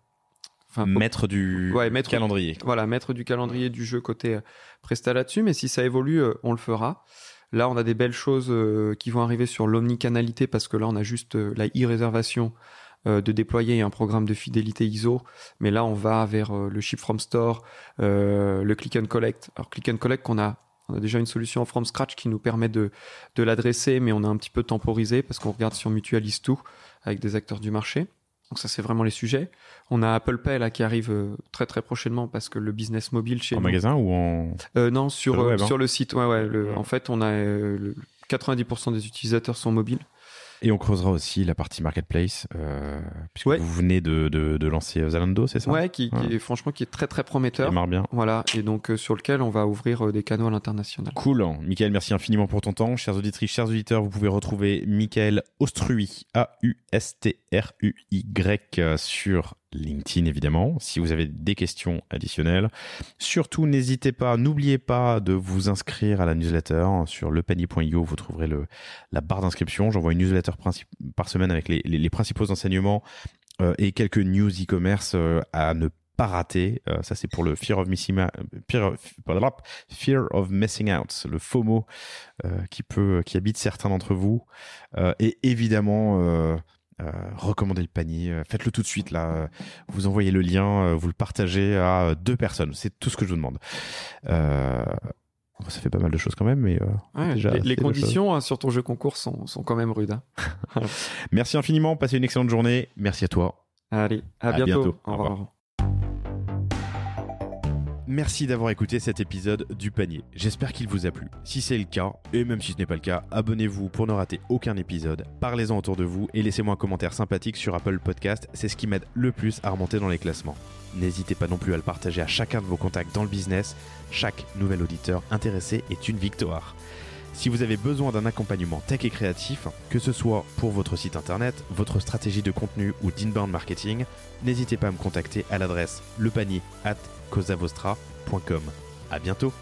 maître du calendrier. Voilà, maître du calendrier du jeu côté Presta là-dessus, mais si ça évolue, on le fera. Là, on a des belles choses qui vont arriver sur l'omnicanalité parce que là, on a juste la e-réservation de déployer un programme de fidélité ISO. Mais là, on va vers le ship from store, le click and collect. Alors, click and collect, on a déjà une solution from scratch qui nous permet de l'adresser, mais on a un petit peu temporisé parce qu'on regarde si on mutualise tout avec des acteurs du marché. Donc ça, c'est vraiment les sujets. On a Apple Pay là qui arrive très très prochainement parce que le business mobile chez nous... En magasin ou en... Non, sur le site. En fait, on a 90% des utilisateurs sont mobiles. Et on creusera aussi la partie marketplace, puisque vous venez de lancer Zalando, c'est ça ? Ouais, qui est très très prometteur. Il marche bien. Voilà, et donc sur lequel on va ouvrir des canaux à l'international. Cool. Mickaël, merci infiniment pour ton temps. Chères auditrices, chers auditeurs, vous pouvez retrouver Mickaël Austruy, A-U-S-T-R-U-Y, sur LinkedIn évidemment. Si vous avez des questions additionnelles, surtout n'hésitez pas, n'oubliez pas de vous inscrire à la newsletter sur lepanier.io. Vous trouverez la barre d'inscription. J'envoie une newsletter par semaine avec les principaux enseignements et quelques news e-commerce à ne pas rater. Ça c'est pour le fear of missing out, le FOMO qui habite certains d'entre vous, et évidemment recommandez le panier, faites-le tout de suite là, vous envoyez le lien, vous le partagez à 2 personnes, c'est tout ce que je vous demande. Ça fait pas mal de choses quand même, mais déjà, les conditions sur ton jeu concours sont quand même rudes. Merci infiniment, passez une excellente journée, merci à toi. Allez, à bientôt. Au revoir. Merci d'avoir écouté cet épisode du panier. J'espère qu'il vous a plu. Si c'est le cas, et même si ce n'est pas le cas, abonnez-vous pour ne rater aucun épisode. Parlez-en autour de vous et laissez-moi un commentaire sympathique sur Apple Podcast. C'est ce qui m'aide le plus à remonter dans les classements. N'hésitez pas non plus à le partager à chacun de vos contacts dans le business. Chaque nouvel auditeur intéressé est une victoire. Si vous avez besoin d'un accompagnement tech et créatif, que ce soit pour votre site internet, votre stratégie de contenu ou d'inbound marketing, n'hésitez pas à me contacter à l'adresse lepanier@cosavostra.com. À bientôt.